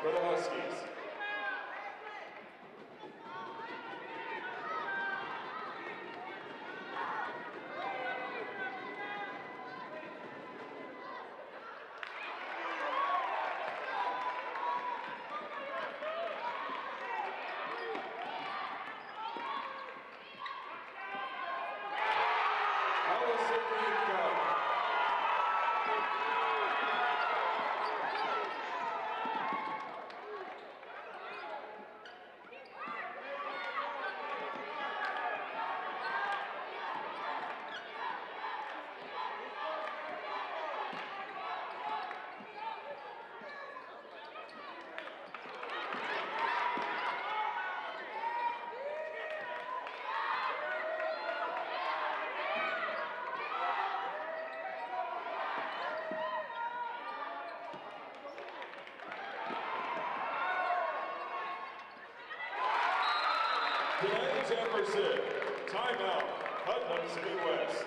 for the Huskies. Intermission. Timeout. Putnam City West.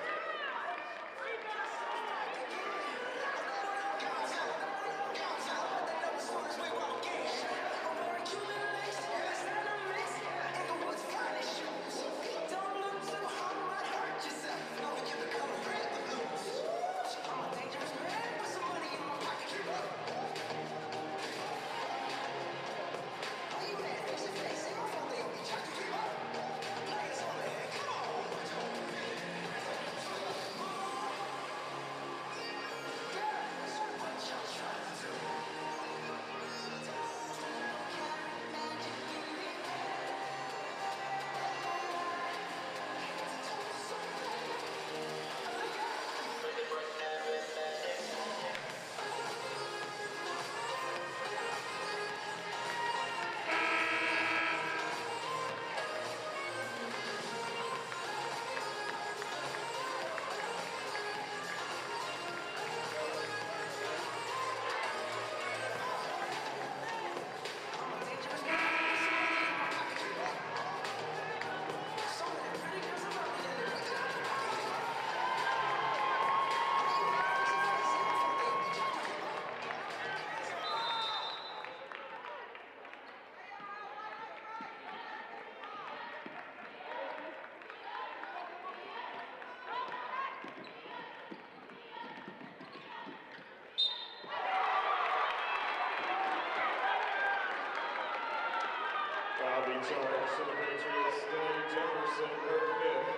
Charge to the Patriots, Stanley Jefferson, her fifth.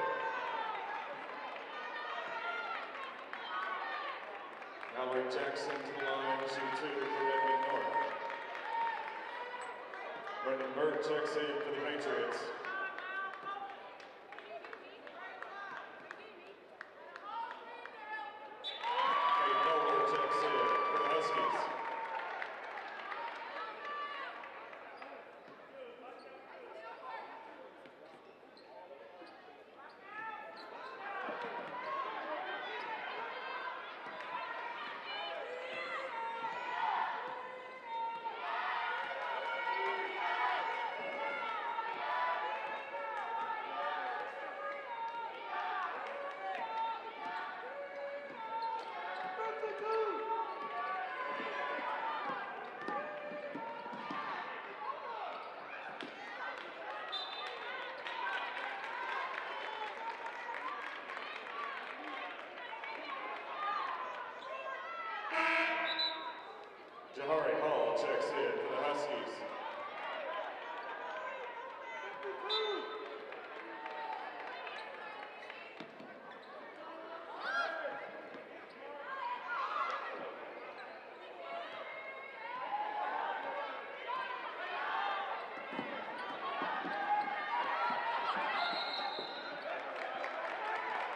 Howard Jackson to the line, issue 2 for Redmond North. Brendan Bird checks in for the Patriots. Kate Bowler checks in for the Huskies. Jahari Hall checks in for the Huskies.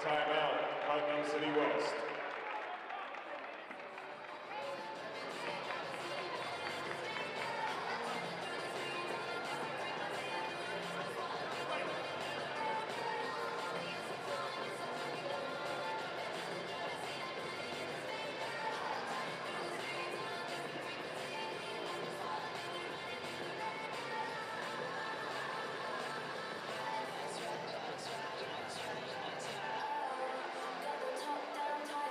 Timeout, Putnam City West. Top down,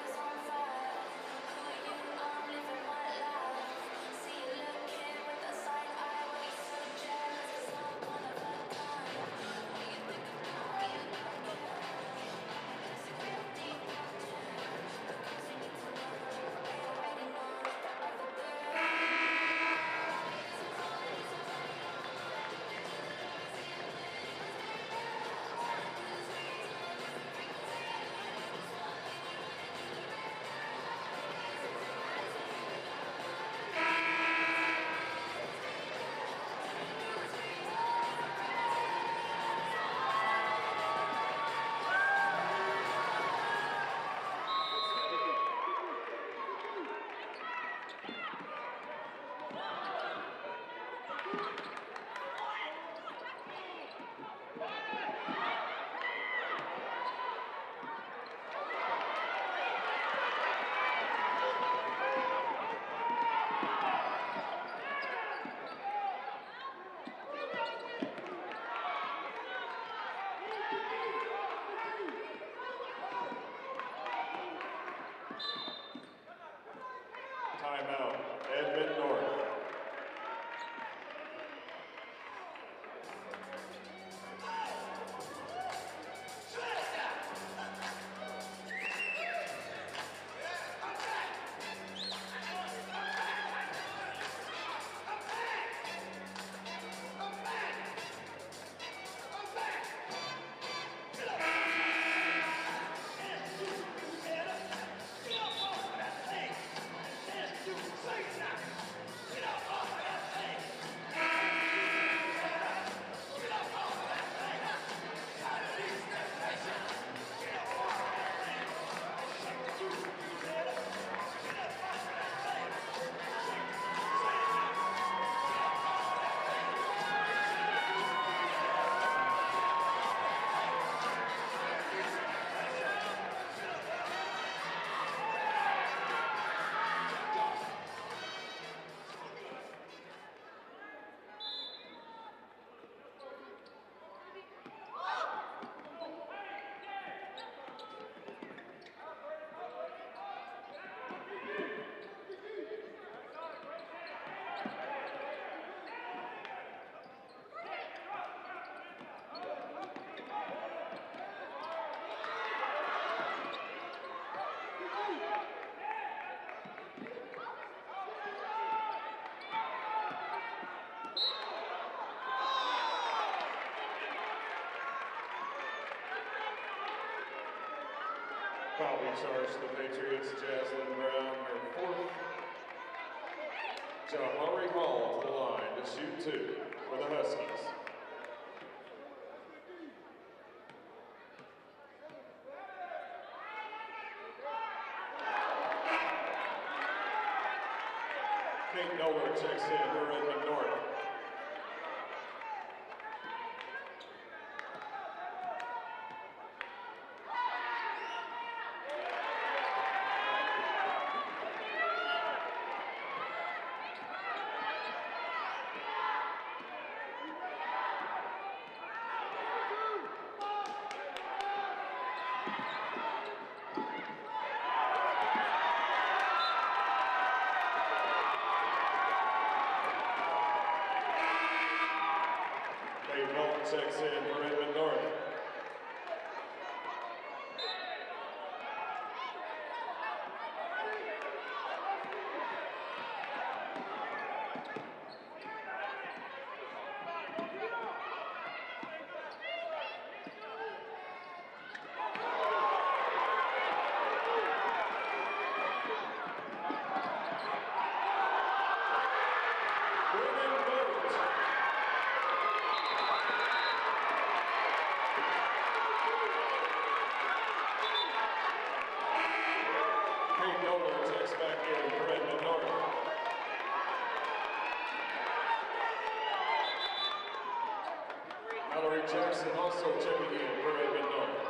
charge the Patriots, Jaslyn Brown, her fourth. Jamari Hall to the line to shoot 2 for the Huskies. Kate Noller checks in for Redmond North. Checks in for Redmond North. Jackson also checking in for Redmond North.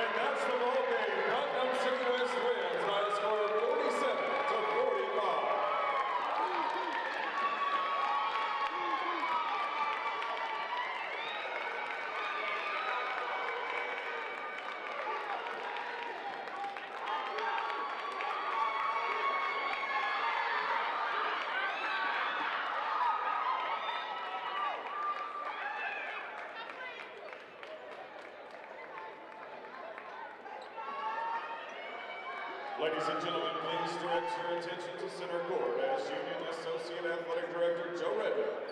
And that's the ball game. Putnam City West wins by a score of 47-45. Ladies and gentlemen, please direct your attention to center court as Union Associate Athletic Director Joe Redmond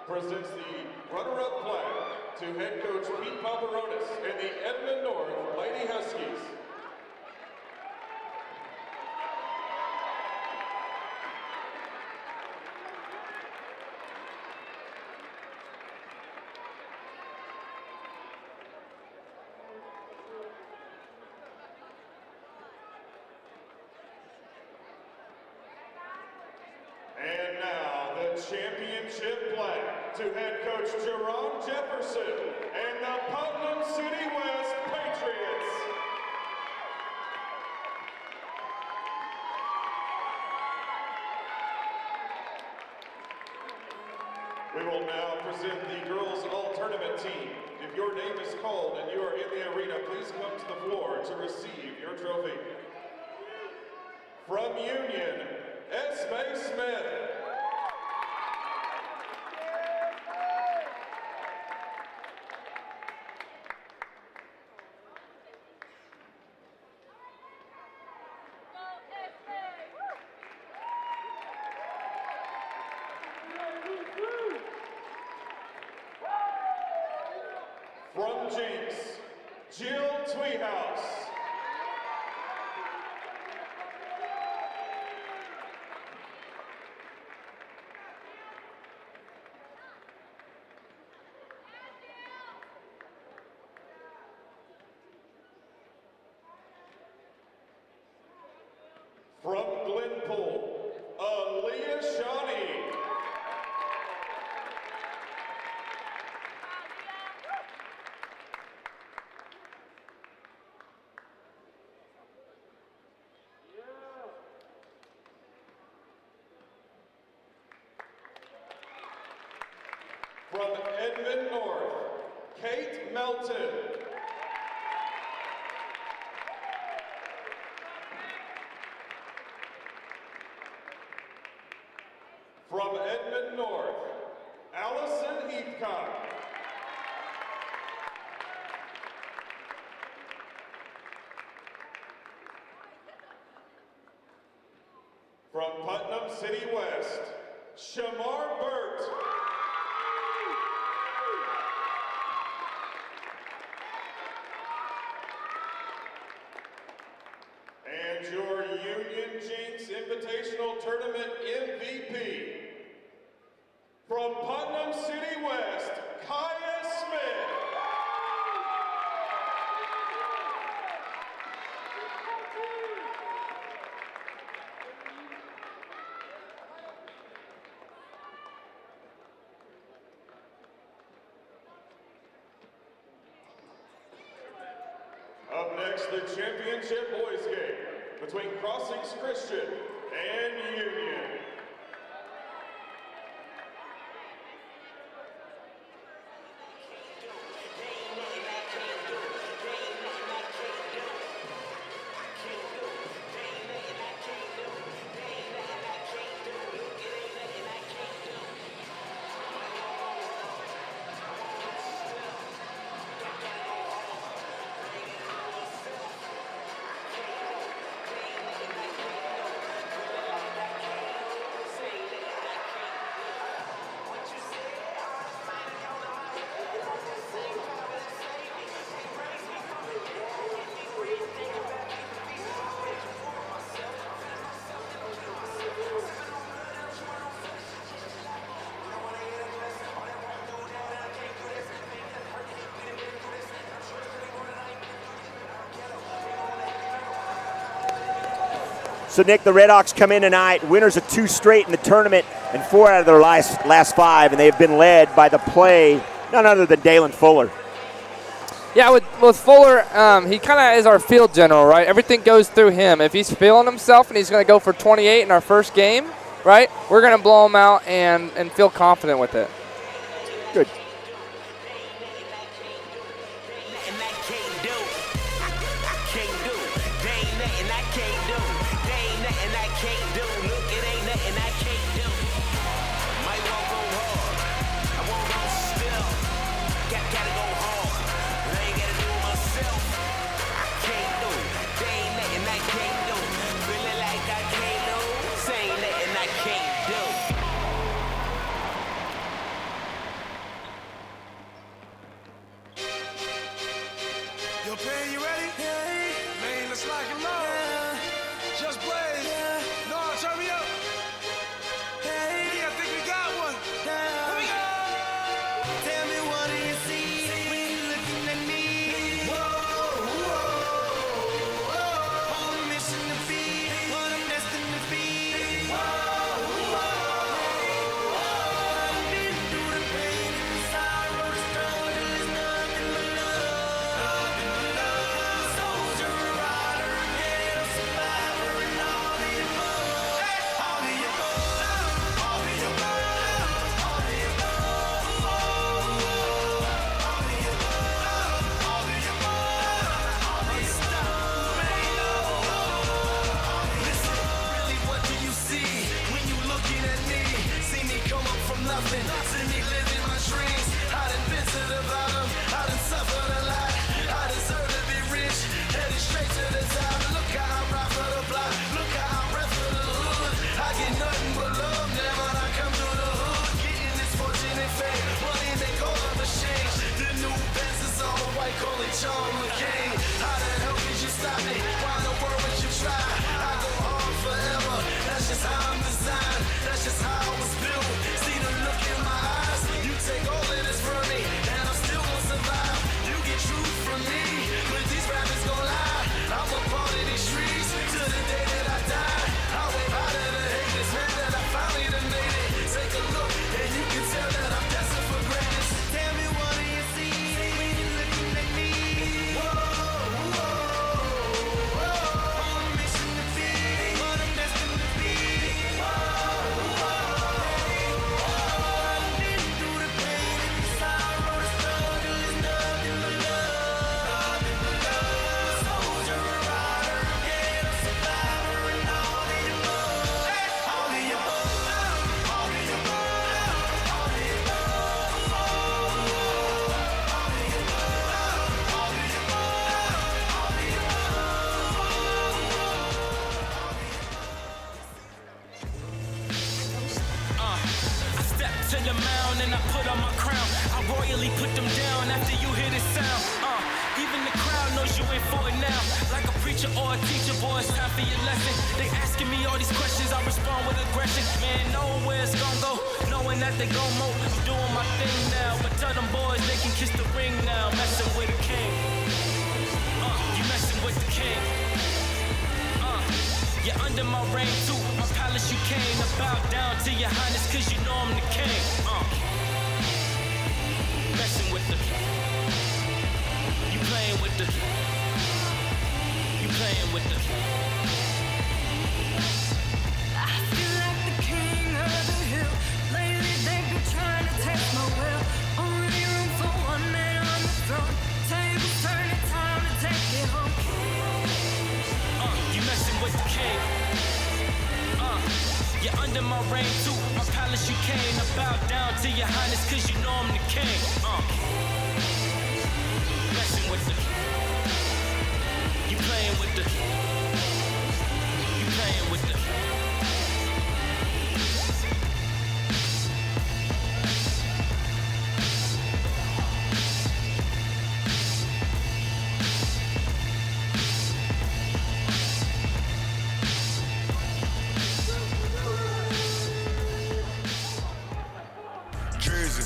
presents the runner-up flag to head coach Pete Paparonis and the Edmond North Lady Huskies. And now the championship flag to head coach Jerome Jefferson and the Putnam City West Patriots. We will now present the girls all-tournament team. If your name is called and you are in the arena, please come to the floor to receive your trophy. From Union, Esme Smith. From Jinx, Jill Tweehouse. From Glenpool, Aaliyah Shawnee. From Edmond North, Kate Melton. From Edmond North, Allison Heathcock. From Putnam City West, Shamar Burt. And your Union Jinx Invitational Tournament MVP, from Putnam City West, Kaya Smith. Up next, the championship boys game between Crossings Christian and Union. So, Nick, the Redhawks come in tonight, winners of 2 straight in the tournament and 4 out of their last 5, and they have been led by the play, none other than Dalen Fuller. Yeah, with Fuller, he kind of is our field general, right? Everything goes through him. If he's feeling himself and he's going to go for 28 in our first game, right, we're going to blow him out and feel confident with it. Good.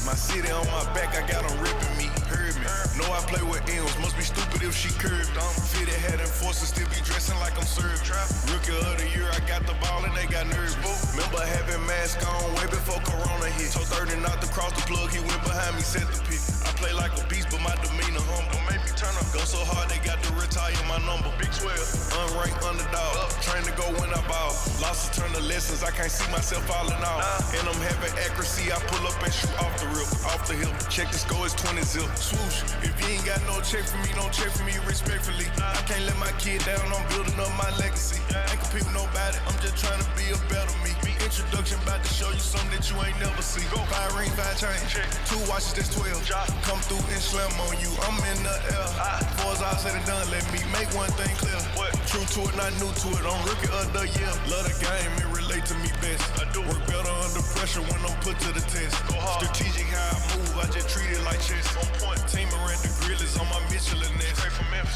My city on my back, I got them ripping me, heard me. Know I play with M's, must be stupid if she curved. I'm fitted, had them forced to still be dressing like I'm served. Rookie of the year, I got the ball and they got nerves. Remember having mask on way before Corona hit. Told 30 not to cross the plug, he went behind me, set the pick. I play like a beast, but my demeanor humble. Make me turn up, go so hard they got to retire my number. Big 12, unranked underdog, train to go when I ball. Losses turn to lessons, I can't see myself falling off. And I'm having accuracy, I pull up and shoot off the rip, off the hill. Check the score, it's 20 zip. Swoosh, if you ain't got no check for me, don't check for me respectfully. I can't let my kid down, I'm building up my legacy. Ain't compete with nobody, I'm just trying to be a better me. Introduction about to show you something that you ain't never see. 5 rings, 5 chains, 2 watches, that's 12. Come through and slam on you, I'm in the air. Before it's all said and done, let me make one thing clear. True to it, not new to it, I'm rookie of the year. Love the game, it relate to me best. I do work better under pressure when I'm put to the test. Strategic how I move, I just treat it like chess. On point, team around the grill is on my Michelin nest.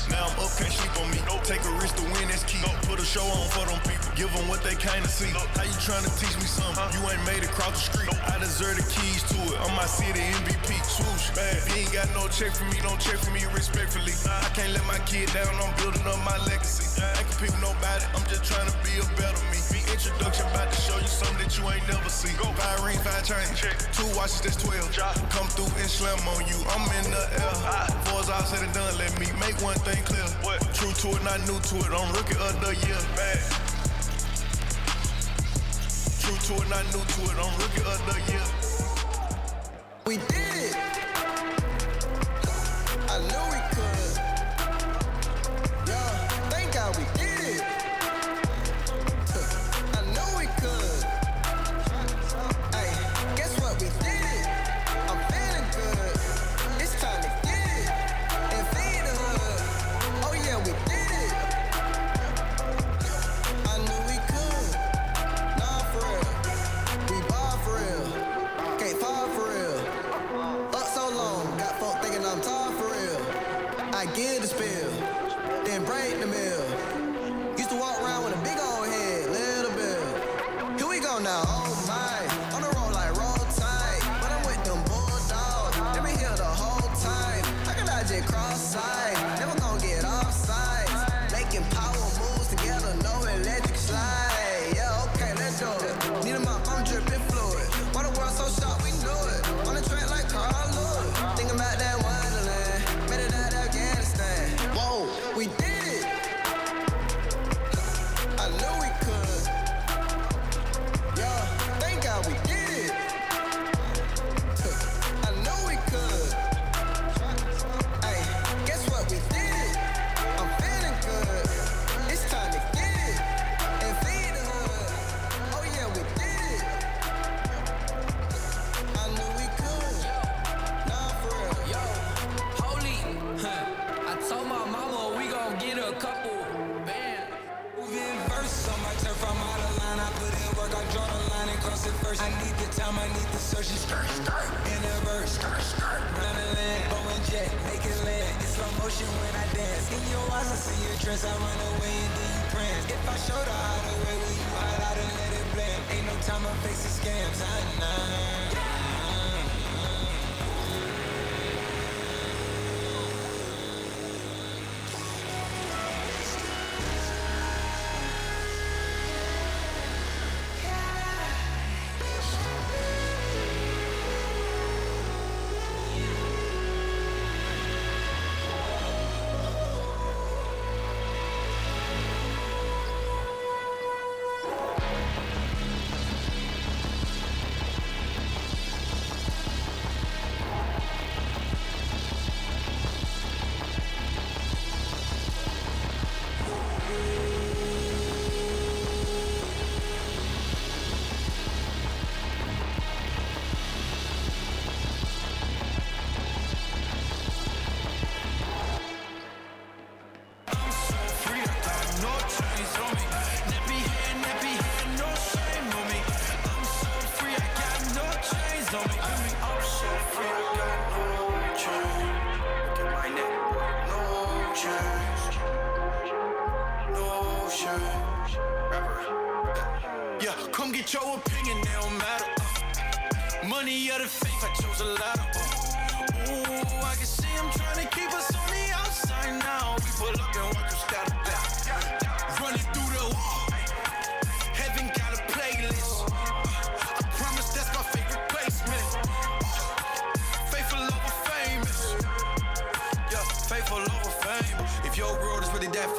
Now I'm up, can't sleep on me. Take a risk to win, that's key. Put a show on for them people, give them what they kinda see. How you tryna teach me something? You ain't made it cross the street. I deserve the keys to it, I'm my city MVP. Swoosh, bad. If you ain't got no check for me, don't check for me respectfully. I can't let my kid down, I'm building up my legacy. I ain't compete with nobody, I'm just trying to be a better me. Introduction about to show you something that you ain't never see. 5 rings, 5 chains, 2 watches, that's 12. Come through and slam on you, I'm in the air. Before it's all said and done, let me make one thing clear. True to it, not new to it, I'm rookie of the year. Bad. True to it, not new to it, I'm rookie of the year. We did it. I knew we could. Yeah, thank God we did it. I know we could. Hey, guess what? We did it. I'm feeling good. It's time to get it and feed the hood. Oh yeah, we did it. I knew we could. Nah, for real. We ball for real. Can't fall for real. Up so long, got folk thinking I'm tall for real. I give the spill, then break the mill. Used to walk around with a big old head, little bill. Here we go now, oh my. On the road like roll tide, but I'm with them bulldogs. They been here the whole time. I can I just cross-side, never gon' get offside. Making power moves together, no electric slide. Yeah, okay, let's do it. Need 'em up, I'm dripping fluid. Why the world so sharp, we knew it. On the track like Carl Lewis. Thinking about that Wonderland, made it out of Afghanistan. Whoa, we did it. I knew we could. Yeah, thank God we did it. I know we could. Hey, guess what? We did it. I'm feeling good. It's time to get it and feed the hood. Oh yeah, we did it. I knew we could. Nah, for real. Yo, holy, I told my mama we gon' get a couple band. Moving verse on my turf, I'm out of line. I put in work, I draw the line and cross it first. I need the time, I need the search and skirt. In the verse, round the land, bow and jet, make it land. It's slow motion when I dance. In your eyes, I see your dress, I run away and then you prance. If I show the how the way, will you hide out and let it blend? Ain't no time, I'm facing scams, I know. Yeah, come get your opinion, it don't matter. Money or the faith, I chose a ladder. Ooh, I can see I'm trying to keep us on the outside now. We pull up and watch you scatter.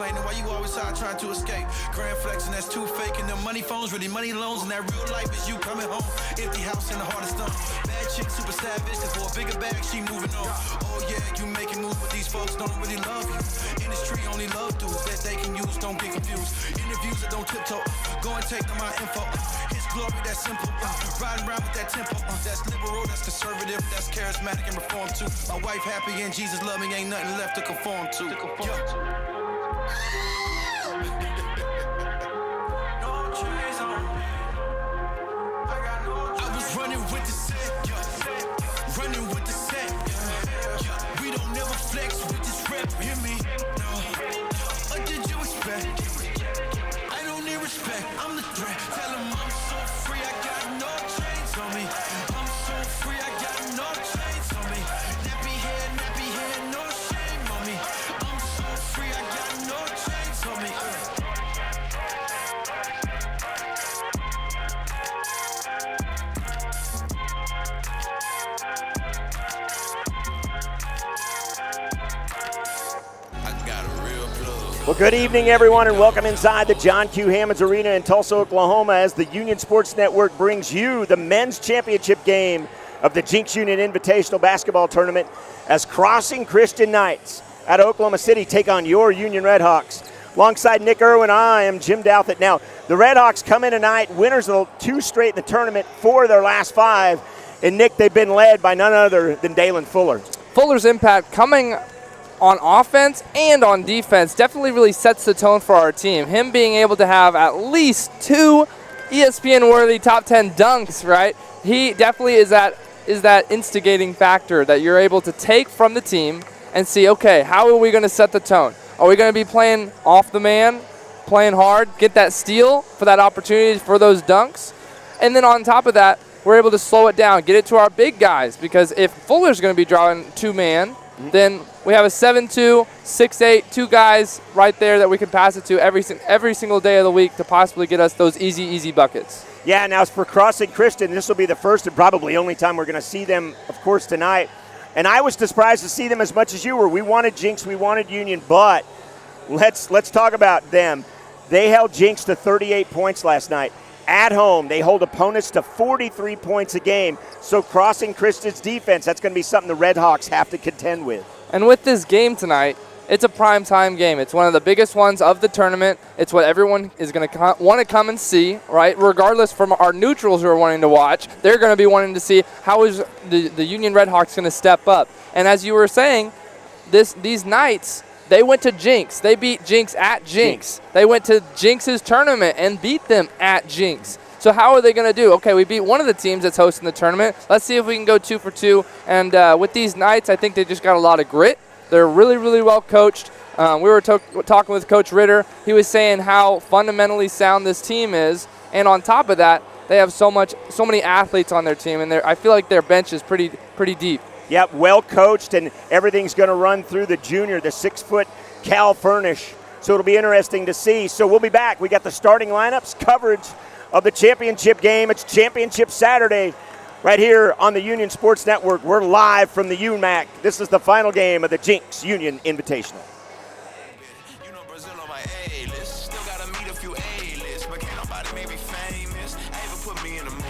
complaining. Why you always high trying to escape? Grand flexing, that's too fake. And them money phones, really money loans. And that real life is you coming home. Empty house in the heart of stone. Bad chick, super savage. And for a bigger bag, she moving on. Oh yeah, you making moves, but these folks don't really love you. Industry only love dudes that they can use, don't get confused. Interviews that don't tiptoe. Go and take them my info. His glory, that's simple. Riding around with that tempo. That's liberal, that's conservative, that's charismatic and reform too. My wife happy and Jesus love me, ain't nothing left to conform to. I was running with the set, running with the set. We don't never flex with this rep, hear me? No. What did you expect? I don't need respect, I'm the threat. Tell them I'm so free, I got no chains on me. I'm so free, I got no chains on me. Nappy hair, no shame on me. I'm so free, I got no chains on me. Well, good evening, everyone, and welcome inside the John Q. Hammonds Arena in Tulsa, Oklahoma, as the Union Sports Network brings you the men's championship game of the Jinx Union Invitational Basketball Tournament as Crossing Christian Knights out of Oklahoma City take on your Union Redhawks. Alongside Nick Irwin, I am Jim Douthit. Now, the Redhawks come in tonight, winners of 2 straight in the tournament, 4 of their last 5. And, Nick, they've been led by none other than Dalen Fuller. Fuller's impact coming on offense and on defense definitely really sets the tone for our team. Him being able to have at least 2 ESPN-worthy top 10 dunks, right? He definitely is that instigating factor that you're able to take from the team and see, okay, how are we going to set the tone? Are we going to be playing off the man, playing hard, get that steal for that opportunity for those dunks? And then on top of that, we're able to slow it down, get it to our big guys, because if Fuller's going to be drawing 2-man, then we have a 7-2, 6-8, 2 guys right there that we can pass it to every single day of the week to possibly get us those easy buckets. Yeah, now as for Crossing Christian, this will be the first and probably only time we're going to see them, of course, tonight. And I was surprised to see them as much as you were. We wanted Jinx, we wanted Union, but let's talk about them. They held Jinx to 38 points last night. At home, they hold opponents to 43 points a game. So Crossing Christian's defense, that's going to be something the Redhawks have to contend with. And with this game tonight, it's a primetime game. It's one of the biggest ones of the tournament. It's what everyone is going to want to come and see, right? Regardless from our neutrals who are wanting to watch, they're going to be wanting to see how is the Union Redhawks going to step up. And as you were saying, these Knights, they went to Jinx. They beat Jinx at Jinx. They went to Jinx's tournament and beat them at Jinx. So how are they going to do? Okay, we beat one of the teams that's hosting the tournament. Let's see if we can go 2 for 2. And with these Knights, I think they just got a lot of grit. They're really, really well coached. We were talking with Coach Ritter. He was saying how fundamentally sound this team is. And on top of that, they have so many athletes on their team. And I feel like their bench is pretty deep. Yep, well coached, and everything's going to run through the junior, the 6-foot Cal Furnish. So it'll be interesting to see. So we'll be back. We got the starting lineups, coverage of the championship game. It's Championship Saturday right here on the Union Sports Network. We're live from the UMAC. This is the final game of the Jinx Union Invitational. You know Brazil on my A-list. Still gotta meet a few A-lists, but can't nobody make me famous. I even put me in a movie.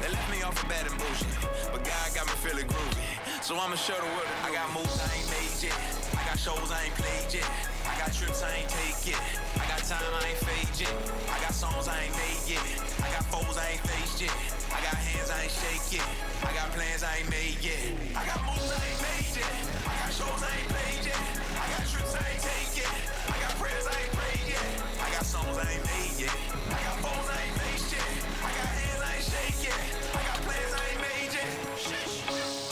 They left me off for bad and bullshit, but God got me feeling groovy. So I'ma show the world I got moves I ain't made yet. I got shows I ain't played yet. I got trips I ain't take yet. I got time I ain't fade yet. I got songs I ain't made yet. I got foes I ain't faced yet. I got hands I ain't shake yet. I got plans I ain't made yet. I got moves I ain't made yet. I got shows I ain't played yet. I got trips I ain't take yet. I got prayers I ain't prayed yet. I got songs I ain't made yet. I got foes I ain't faced yet. I got hands I ain't shake yet. I got plans I ain't made yet.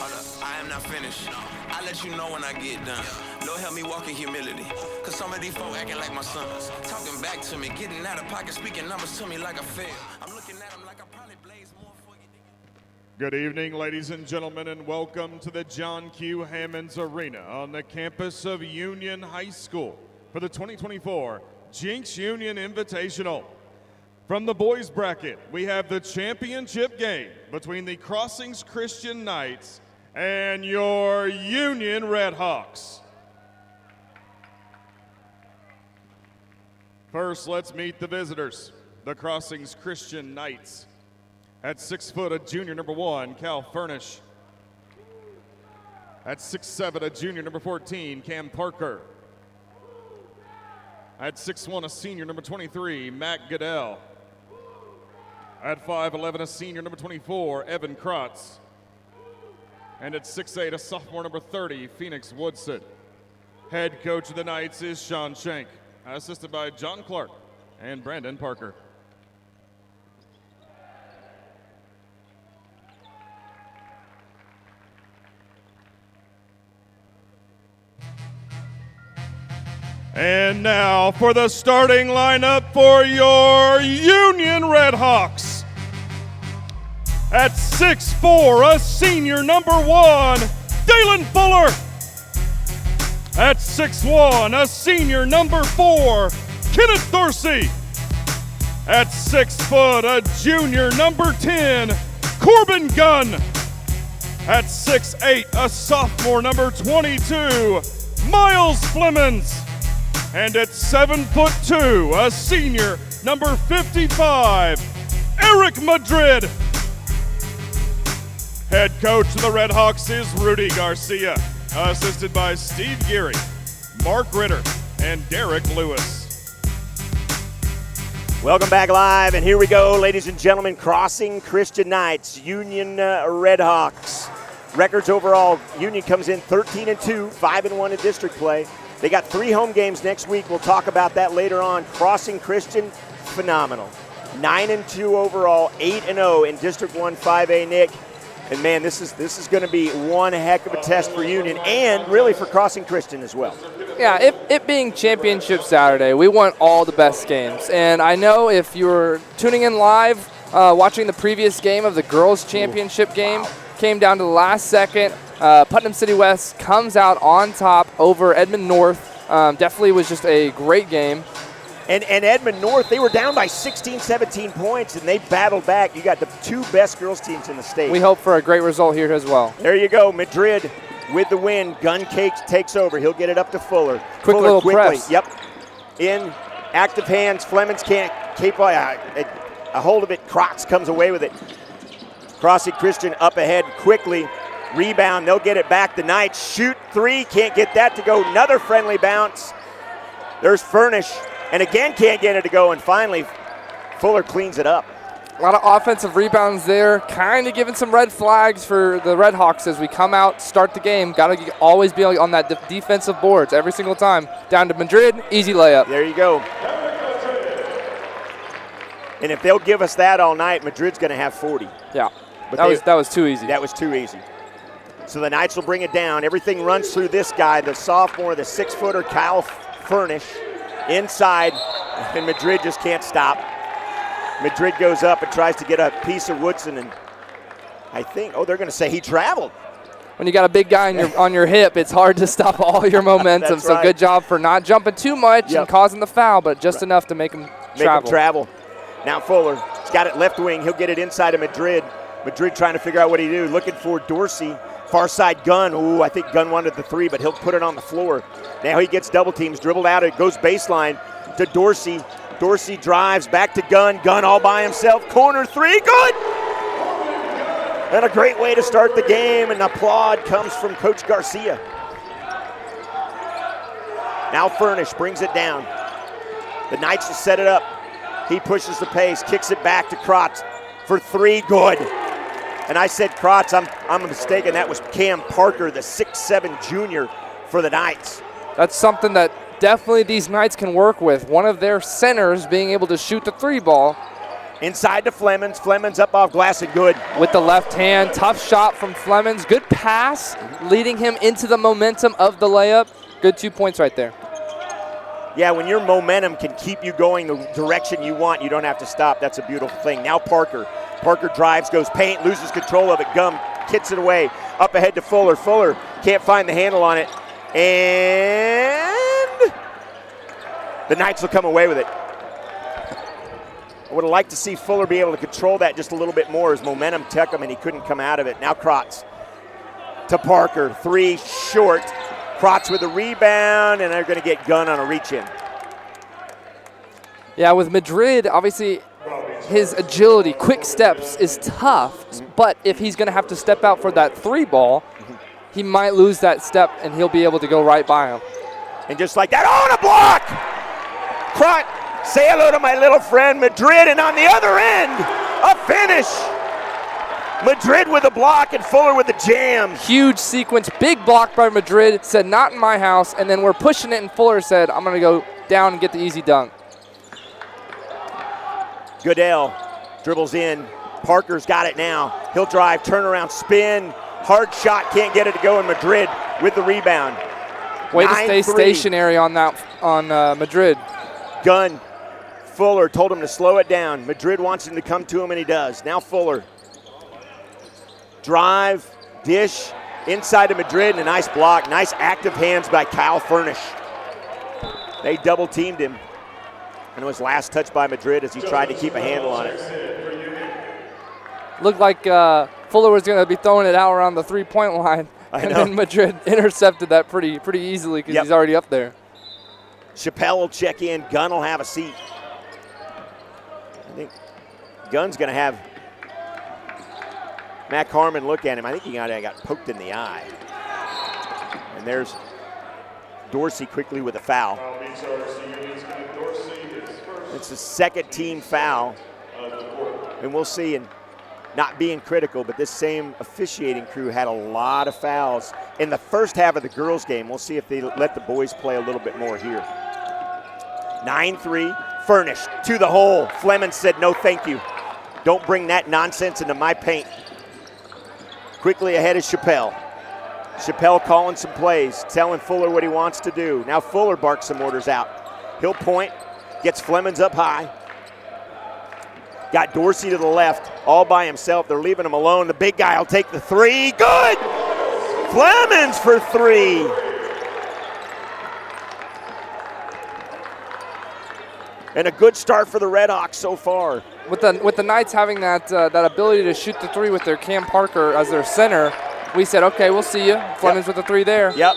Hold up, I am not finished. I'll let you know when I get done. Lord help me walk in humility, cause some of these folk acting like my sons. Talking back to me, getting out of pocket, speaking numbers to me like I fail. I'm looking at them like I probably blaze more for you. Good evening, ladies and gentlemen, and welcome to the John Q. Hammonds Arena on the campus of Union High School for the 2024 Jinx Union Invitational. From the boys bracket, we have the championship game between the Crossings Christian Knights and your Union Redhawks. First, let's meet the visitors, the Crossings Christian Knights. At 6 foot, a junior number 1, Cal Furnish. At 6'7", a junior number 14, Cam Parker. At 6'1", a senior number 23, Matt Goodell. At 5'11", a senior number 24, Evan Krotz. And at 6'8", a sophomore number 30, Phoenix Woodson. Head coach of the Knights is Sean Shank, assisted by John Clark and Brandon Parker. And now for the starting lineup for your Union Redhawks. At 6'4", a senior number 1, Dalen Fuller. At 6'1", a senior number 4, Kenneth Dorsey. At 6 foot, a junior number 10, Corbin Gunn. At 6'8", a sophomore number 22, Miles Flemons. And at 7'2", a senior number 55, Eric Madrid. Head coach of the Redhawks is Rudy Garcia, assisted by Steve Geary, Mark Ritter, and Derek Lewis. Welcome back live, and here we go, ladies and gentlemen. Crossing Christian Knights, Union Redhawks. Records overall, Union comes in 13-2, 5-1 in district play. They got 3 home games next week. We'll talk about that later on. Crossing Christian, phenomenal. 9-2 overall, 8-0 in District 1 5A, Nick. And man, this is going to be one heck of a test for Union and really for Crossing Christian as well. Yeah, it being Championship Saturday, we want all the best games. And I know if you were tuning in live, watching the previous game of the girls' championship game, came down to the last second. Putnam City West comes out on top over Edmond North. Definitely was just a great game. And Edmond North, they were down by 16, 17 points, and they battled back. You got the 2 best girls teams in the state. We hope for a great result here as well. There you go, Madrid with the win. Gun Cakes takes over. He'll get it up to Fuller. Quick Fuller little quickly. press. Yep. In active hands. Flemons can't keep a hold of it. Krotz comes away with it. Crossing Christian up ahead quickly. Rebound. They'll get it back. The Knights shoot 3. Can't get that to go. Another friendly bounce. There's Furnish. And again, can't get it to go. And finally, Fuller cleans it up. A lot of offensive rebounds there, kind of giving some red flags for the Redhawks as we come out, start the game. Got to always be on that defensive boards every single time. Down to Madrid, easy layup. There you go. And if they'll give us that all night, Madrid's going to have 40. Yeah, But that was too easy. That was too easy. So the Knights will bring it down. Everything runs through this guy, the sophomore, the 6-footer, Kyle Furnish, inside, and Madrid just can't stop. Madrid goes up and tries to get a piece of Woodson, and I think, they're going to say he traveled. When you got a big guy on your hip, it's hard to stop all your momentum. That's so right. Good job for not jumping too much and causing the foul, but just enough to make him travel. Now Fuller, he's got it left wing. He'll get it inside of Madrid. Madrid trying to figure out what he do. Looking for Dorsey. Far side Gunn. Ooh, I think Gunn wanted the 3, but he'll put it on the floor. Now he gets double teams, dribbled out. It goes baseline to Dorsey. Dorsey drives back to Gunn. Gunn all by himself. Corner 3, good! And a great way to start the game, and applaud comes from Coach Garcia. Now Furnish brings it down. The Knights will set it up. He pushes the pace, kicks it back to Krotz for 3, good. And I said Krotz, I'm mistaken. That was Cam Parker, the 6'7" junior for the Knights. That's something that definitely these Knights can work with. One of their centers being able to shoot the 3 ball. Inside to Flemons. Flemons up off glass and good. With the left hand, tough shot from Flemons. Good pass, leading him into the momentum of the layup. Good 2 points right there. Yeah, when your momentum can keep you going the direction you want, you don't have to stop. That's a beautiful thing. Now Parker. Parker drives, goes paint, loses control of it. Gum kicks it away. Up ahead to Fuller. Fuller can't find the handle on it. And the Knights will come away with it. I would have liked to see Fuller be able to control that just a little bit more. His momentum took him and he couldn't come out of it. Now Krotz to Parker. 3 short. Krotz with a rebound, and they're going to get Gunn on a reach-in. Yeah, with Madrid, obviously his agility, quick steps is tough, but if he's going to have to step out for that 3 ball, he might lose that step and he'll be able to go right by him. And just like that, on a block! Say hello to my little friend Madrid, and on the other end, a finish. Madrid with a block and Fuller with a jam. Huge sequence, big block by Madrid, said not in my house, and then we're pushing it and Fuller said, I'm going to go down and get the easy dunk. Goodell dribbles in. Parker's got it now. He'll drive, turn around, spin. Hard shot, can't get it to go, in Madrid with the rebound. Way to stay stationary on that, on Madrid. Gunn, Fuller told him to slow it down. Madrid wants him to come to him, and he does. Now Fuller. Drive, dish, inside to Madrid, and a nice block. Nice active hands by Kyle Furnish. They double teamed him. And it was last touch by Madrid as he tried to keep a handle on it. Looked like Fuller was going to be throwing it out around the 3-point line. And then Madrid intercepted that pretty easily because he's already up there. Chappelle will check in. Gunn will have a seat. I think Gunn's going to have Mac Harmon look at him. I think he got poked in the eye. And there's Dorsey quickly with a foul. It's the second team foul. And we'll see, and not being critical, but this same officiating crew had a lot of fouls in the first half of the girls' game. We'll see if they let the boys play a little bit more here. 9-3, Furnish to the hole. Fleming said, no thank you. Don't bring that nonsense into my paint. Quickly ahead is Chappelle. Chappelle calling some plays, telling Fuller what he wants to do. Now Fuller barks some orders out. He'll point, gets Flemings up high. Got Dorsey to the left, all by himself. They're leaving him alone. The big guy will take the 3. Good! Flemings for 3. And a good start for the Redhawks so far. With the Knights having that ability to shoot the 3 with their Cam Parker as their center, we said, okay, we'll see you. Flemings with the 3 there. Yep.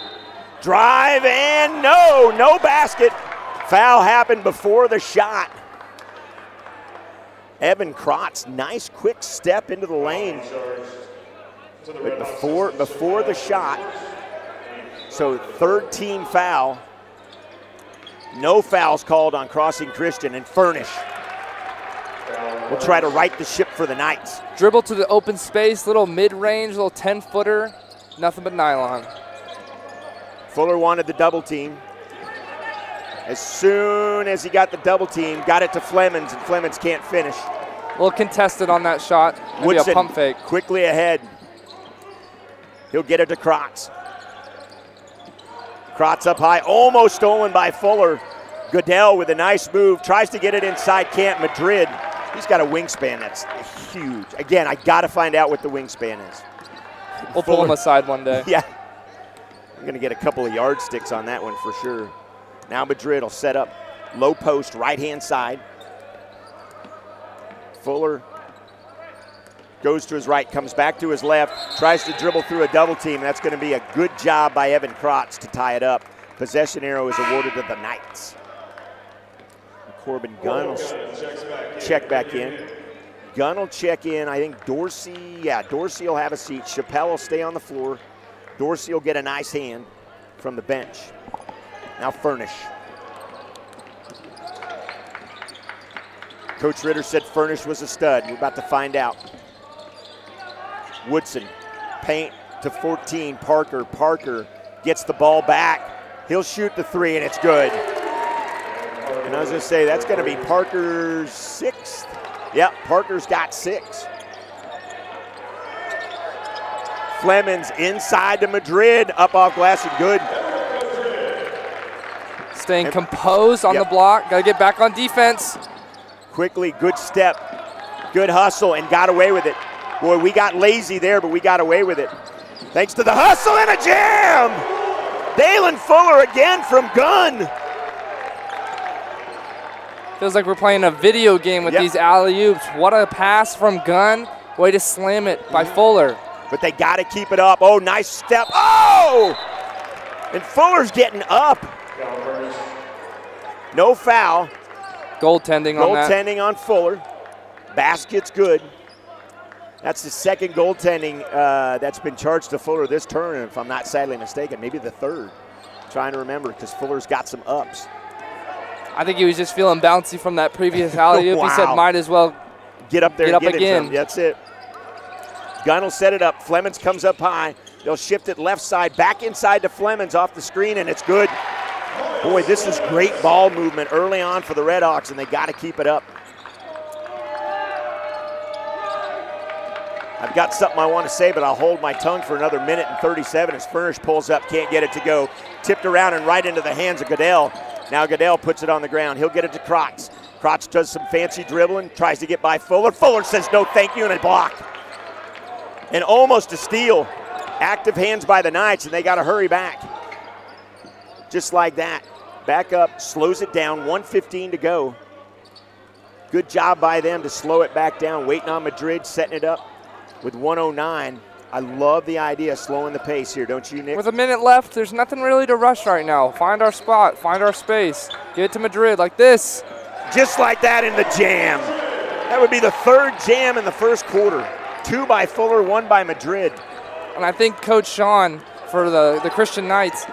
Drive and no basket. Foul happened before the shot. Evan Krotz, nice quick step into the lane. But before the shot, so third team foul. No fouls called on Crossing Christian, and Furnish will try to right the ship for the Knights. Dribble to the open space, little mid-range, little 10-footer, nothing but nylon. Fuller wanted the double team. As soon as he got the double team, got it to Flemings, and Flemings can't finish. A little contested on that shot. Maybe Woodson a pump fake. Quickly ahead. He'll get it to Krotz. Krotz up high, almost stolen by Fuller. Goodell with a nice move, tries to get it inside, can't. Madrid, he's got a wingspan that's huge. Again, I got to find out what the wingspan is. We'll pull him aside one day. Yeah. I'm going to get a couple of yardsticks on that one for sure. Now Madrid will set up low post, right-hand side. Fuller goes to his right, comes back to his left, tries to dribble through a double team. That's going to be a good job by Evan Krotz to tie it up. Possession arrow is awarded to the Knights. Corbin Gunn will check back in. Gunn will check in. I think Dorsey will have a seat. Chappelle will stay on the floor. Dorsey will get a nice hand from the bench. Now Furnish. Coach Ritter said Furnish was a stud. We're about to find out. Woodson, paint to 14. Parker gets the ball back. He'll shoot the 3, and it's good. And I was going to say, that's going to be Parker's 6th. Yep, Parker's got 6. Flemings inside to Madrid, up off glass and good. Staying composed on the block. Got to get back on defense. Quickly, good step, good hustle, and got away with it. Boy, we got lazy there, but we got away with it. Thanks to the hustle and a jam! Dalen Fuller again from Gunn. Feels like we're playing a video game with these alley-oops. What a pass from Gunn. Way to slam it by Fuller. But they got to keep it up. Oh, nice step. Oh! And Fuller's getting up. No foul. Goaltending on that. Goaltending on Fuller. Basket's good. That's the second goaltending that's been charged to Fuller this tournament, if I'm not sadly mistaken. Maybe the third. Trying to remember because Fuller's got some ups. I think he was just feeling bouncy from that previous alley-oop. Wow. He said, might as well get up there get and up get again. It from. That's it. Gunn will set it up. Flemings comes up high. They'll shift it left side, back inside to Flemings off the screen, and it's good. Boy, this is great ball movement early on for the Redhawks, and they got to keep it up. I've got something I want to say, but I'll hold my tongue for another minute and 37 as Furnish pulls up, can't get it to go. Tipped around and right into the hands of Goodell. Now Goodell puts it on the ground. He'll get it to Crotch. Crotch does some fancy dribbling, tries to get by Fuller. Fuller says no thank you and a block. And almost a steal. Active hands by the Knights, and they got to hurry back. Just like that. Back up, slows it down, 1:15 to go. Good job by them to slow it back down, waiting on Madrid, setting it up with 1:09. I love the idea of slowing the pace here, don't you, Nick? With a minute left, there's nothing really to rush right now. Find our spot, find our space. Get it to Madrid like this. Just like that in the jam. That would be the third jam in the first quarter. 2 by Fuller, 1 by Madrid. And I think Coach Sean for the Christian Knights,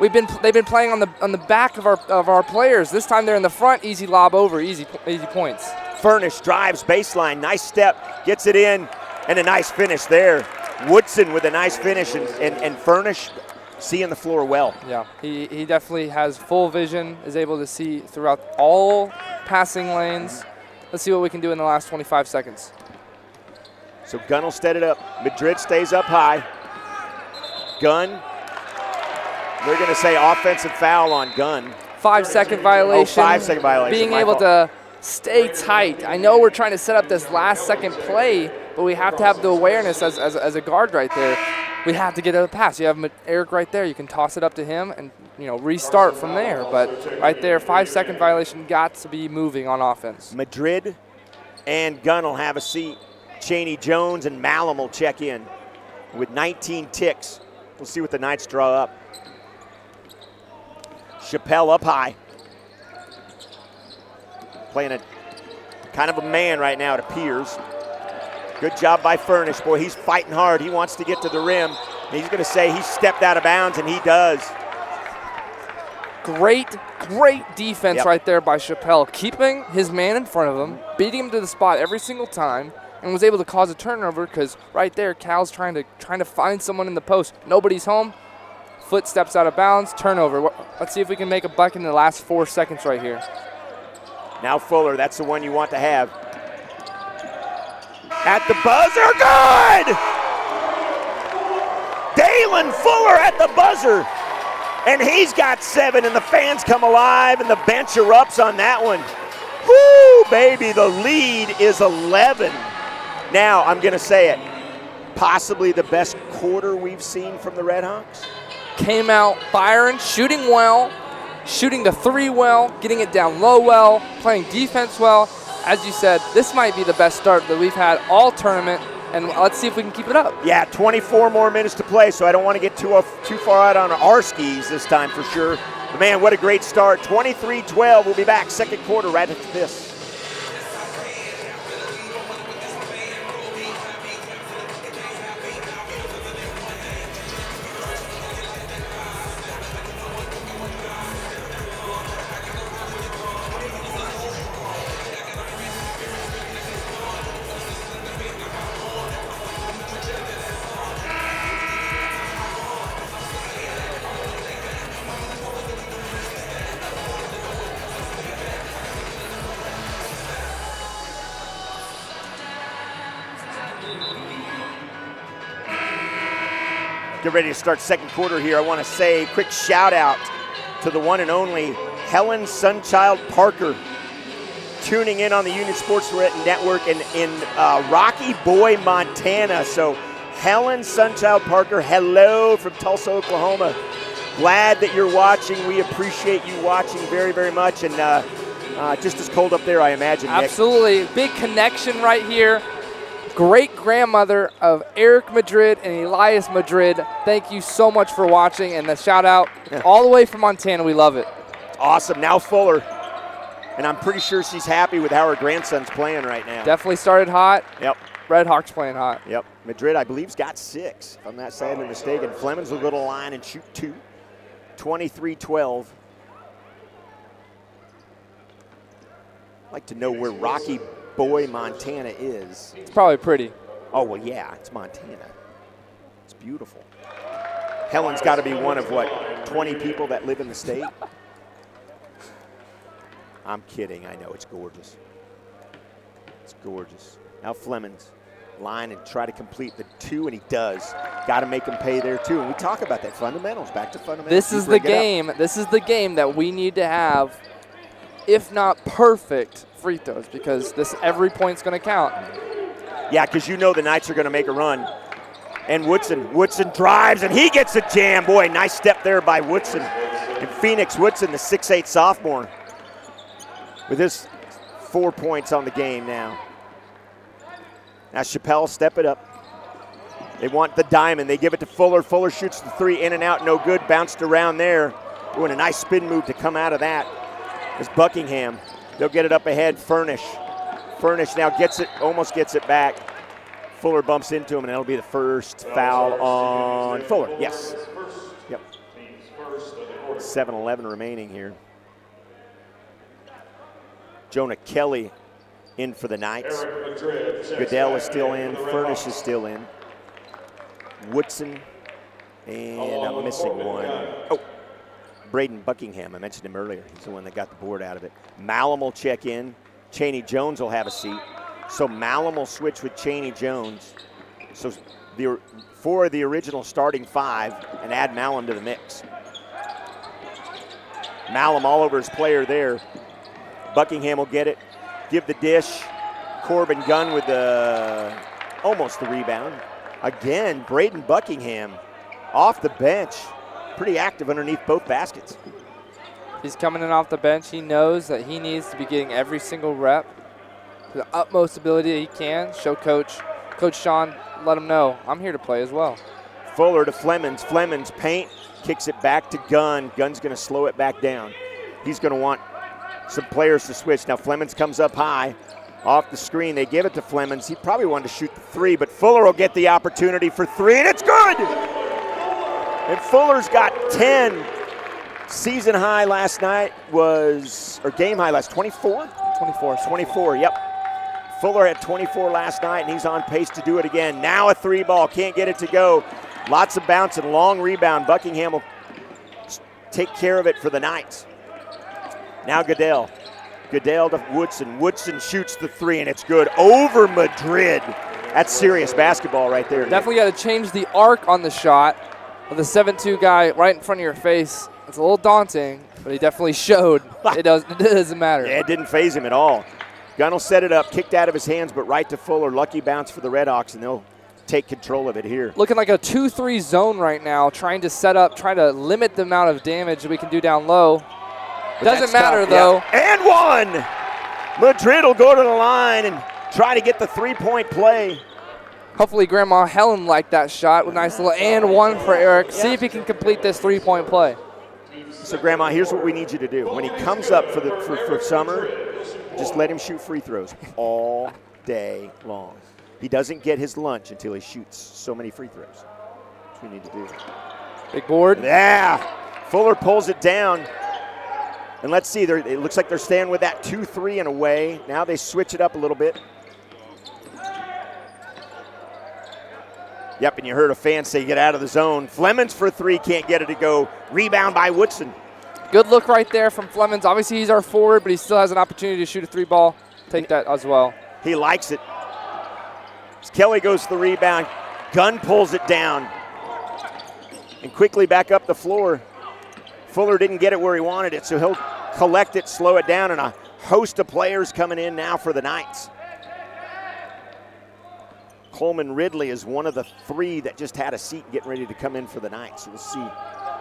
they've been playing on the back of our players. This time they're in the front, easy lob over, easy points. Furnish drives baseline, nice step, gets it in, and a nice finish there. Woodson with a nice finish, and Furnish seeing the floor well. Yeah, he definitely has full vision, is able to see throughout all passing lanes. Let's see what we can do in the last 25 seconds. So Gunn will set it up. Madrid stays up high. Gunn, they're going to say offensive foul on Gunn. 5-second violation. 5-second violation. Being able to stay tight. I know we're trying to set up this last second play, but we have to have the awareness as a guard right there. We have to get a pass. You have Eric right there. You can toss it up to him and restart from there. But right there, 5-second violation, got to be moving on offense. Madrid and Gunn will have a seat. Cheney Jones and Malum will check in with 19 ticks. We'll see what the Knights draw up. Chappelle up high. Playing a kind of a man right now, it appears. Good job by Furnish. Boy, he's fighting hard. He wants to get to the rim. He's going to say he stepped out of bounds, and he does. Great defense right there by Chappelle, keeping his man in front of him, beating him to the spot every single time, and was able to cause a turnover because right there, Cal's trying to find someone in the post. Nobody's home. Foot steps out of bounds, turnover. Let's see if we can make a buck in the last 4 seconds right here. Now Fuller, that's the one you want to have. At the buzzer, good! Dalen Fuller at the buzzer. And he's got 7, and the fans come alive, and the bench erupts on that one. Woo, baby, the lead is 11. Now, I'm going to say it, possibly the best quarter we've seen from the Redhawks. Came out firing, shooting well, shooting the 3 well, getting it down low well, playing defense well. As you said, this might be the best start that we've had all tournament, and let's see if we can keep it up. Yeah, 24 more minutes to play, so I don't want to get too far out on our skis this time for sure. But man, what a great start. 23-12. We'll be back second quarter right after this. Get ready to start second quarter here. I want to say a quick shout out to the one and only Helen Sunchild Parker, tuning in on the Union Sports Network in Rocky Boy, Montana. So Helen Sunchild Parker, hello from Tulsa, Oklahoma. Glad that you're watching. We appreciate you watching very, very much. And just as cold up there, I imagine, Nick. Absolutely. Big connection right here. Great-grandmother of Eric Madrid and Elias Madrid. Thank you so much for watching, and the shout-out all the way from Montana. We love it. Awesome. Now Fuller. And I'm pretty sure she's happy with how her grandson's playing right now. Definitely started hot. Yep. Red Hawks playing hot. Yep. Madrid, I believe, has got 6, if I'm not sadly mistaken. Flemings will go to the line and shoot 2. 23-12. I'd like to know where Rocky Boy, Montana is. It's probably pretty. Oh, well, yeah, it's Montana. It's beautiful. Helen's got to be one of, 20 people that live in the state? I'm kidding. I know. It's gorgeous. It's gorgeous. Now Flemings line and try to complete the 2, and he does. Got to make him pay there, too. And we talk about that. Fundamentals. Back to fundamentals. This is the game. This is the game that we need to have, if not perfect, free throws, because every point's going to count. Yeah, because you know the Knights are going to make a run. And Woodson drives, and he gets a jam. Boy, nice step there by Woodson. And Phoenix Woodson, the 6'8 sophomore, with his 4 points on the game now. Now Chappelle step it up. They want the diamond. They give it to Fuller. Fuller shoots the 3 in and out, no good. Bounced around there. Doing a nice spin move to come out of that. It's Buckingham. They'll get it up ahead. Furnish now gets it, almost gets it back. Fuller bumps into him, and that'll be the first foul on Fuller. Yes. Yep. 7:11 remaining here. Jonah Kelly in for the Knights. Goodell is still in. Furnish is still in. Woodson, and I'm missing one. Oh, Braden Buckingham. I mentioned him earlier. He's the one that got the board out of it. Malum will check in. Chaney Jones will have a seat. So Malum will switch with Chaney Jones. So 4 of the original starting 5 and add Malum to the mix. Malum all over his player there. Buckingham will get it, give the dish. Corbin Gunn with almost the rebound. Again, Braden Buckingham off the bench. Pretty active underneath both baskets. He's coming in off the bench. He knows that he needs to be getting every single rep to the utmost ability that he can. Show Coach Sean, let him know, I'm here to play as well. Fuller to Flemings. Flemings paint, kicks it back to Gunn. Gunn's going to slow it back down. He's going to want some players to switch. Now Flemings comes up high. Off the screen, they give it to Flemings. He probably wanted to shoot the 3, but Fuller will get the opportunity for 3, and it's good! And Fuller's got 10. Season high last night game high last, 24? 24, yep. Fuller had 24 last night, and he's on pace to do it again. Now a 3 ball, can't get it to go. Lots of bouncing, long rebound. Buckingham will take care of it for the Knights. Now Goodell to Woodson. Woodson shoots the 3, and it's good. Over Madrid. That's serious basketball right there. Definitely got to change the arc on the shot. With the 7'2 guy right in front of your face, it's a little daunting, but he definitely showed it doesn't matter. Yeah, it didn't faze him at all. Gunn will set it up, kicked out of his hands, but right to Fuller. Lucky bounce for the Redhawks, and they'll take control of it here. Looking like a 2-3 zone right now, trying to set up, trying to limit the amount of damage we can do down low. Doesn't matter, though. Yeah. And 1! Madrid will go to the line and try to get the 3-point play. Hopefully Grandma Helen liked that shot with nice little and 1 for Eric. See if he can complete this 3-point play. So, Grandma, here's what we need you to do. When he comes up for summer, just let him shoot free throws all day long. He doesn't get his lunch until he shoots so many free throws. That's what we need to do. Big board. Yeah. Fuller pulls it down. And let's see, it looks like they're staying with that 2-3 and away. Now they switch it up a little bit. Yep, and you heard a fan say get out of the zone. Flemings for 3, can't get it to go. Rebound by Woodson. Good look right there from Flemings. Obviously he's our forward, but he still has an opportunity to shoot a 3 ball. Take that as well. He likes it. As Kelly goes to the rebound. Gunn pulls it down. And quickly back up the floor. Fuller didn't get it where he wanted it, so he'll collect it, slow it down, and a host of players coming in now for the Knights. Coleman Ridley is one of the 3 that just had a seat getting ready to come in for the Knights. So we'll see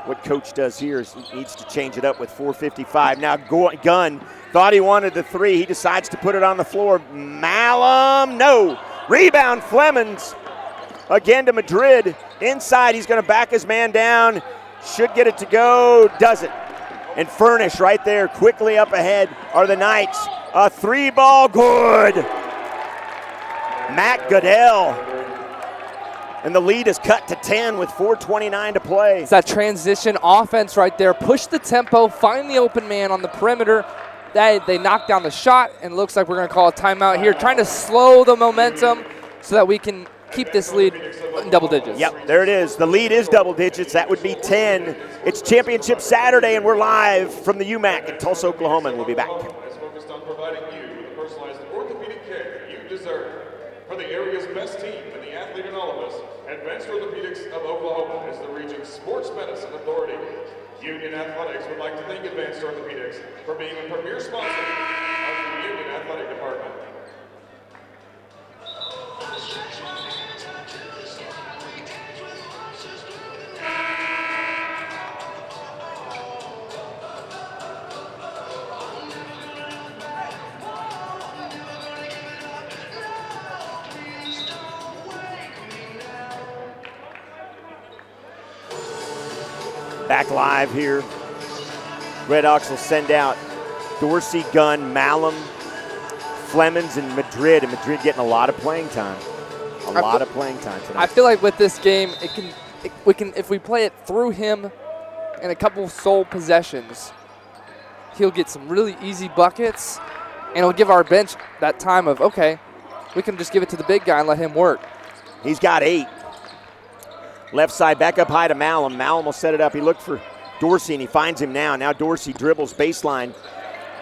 what Coach does here. Is he needs to change it up with 4:55. Now Gunn thought he wanted the 3. He decides to put it on the floor. Malum, no. Rebound Flemings. Again to Madrid. Inside, he's going to back his man down. Should get it to go. Does it. And Furnish right there, quickly up ahead are the Knights. A 3-ball, good. Matt Goodell. And the lead is cut to 10 with 4:29 to play. It's that transition offense right there. Push the tempo, find the open man on the perimeter. They knock down the shot, and it looks like we're going to call a timeout here, trying to slow the momentum so that we can keep this lead in double digits. Yep, there it is. The lead is double digits. That would be 10. It's Championship Saturday, and we're live from the UMAC in Tulsa, Oklahoma, and we'll be back. Is focused on providing you with the personalized orthopedic care you deserve. For the area's best team and the athlete in all of us, Advanced Orthopedics of Oklahoma is the region's sports medicine authority. Union Athletics would like to thank Advanced Orthopedics for being a premier sponsor of the Union Athletic Department. Back live here. Redhawks will send out Dorsey, Gunn, Malum, Flemings, and Madrid. And Madrid getting a lot of playing time. A lot of playing time tonight. I feel like with this game, we can if we play it through him in a couple sole possessions, he'll get some really easy buckets, and it'll give our bench that time of, okay, we can just give it to the big guy and let him work. He's got 8. Left side, back up high to Malum. Malum will set it up. He looked for Dorsey, and he finds him now. Now Dorsey dribbles baseline,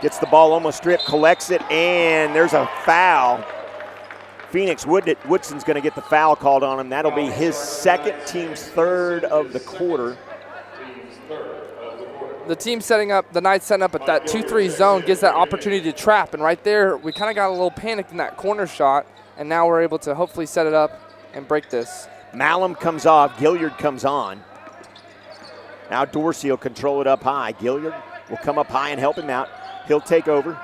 gets the ball almost stripped, collects it, and there's a foul. Phoenix Woodson's going to get the foul called on him. That'll be his second, team's third of the quarter. The team setting up, the Knights setting up at that 2-3 zone gives that opportunity to trap, and right there we kind of got a little panicked in that corner shot, and now we're able to hopefully set it up and break this. Malum comes off, Gilliard comes on. Now Dorsey will control it up high. Gilliard will come up high and help him out. He'll take over.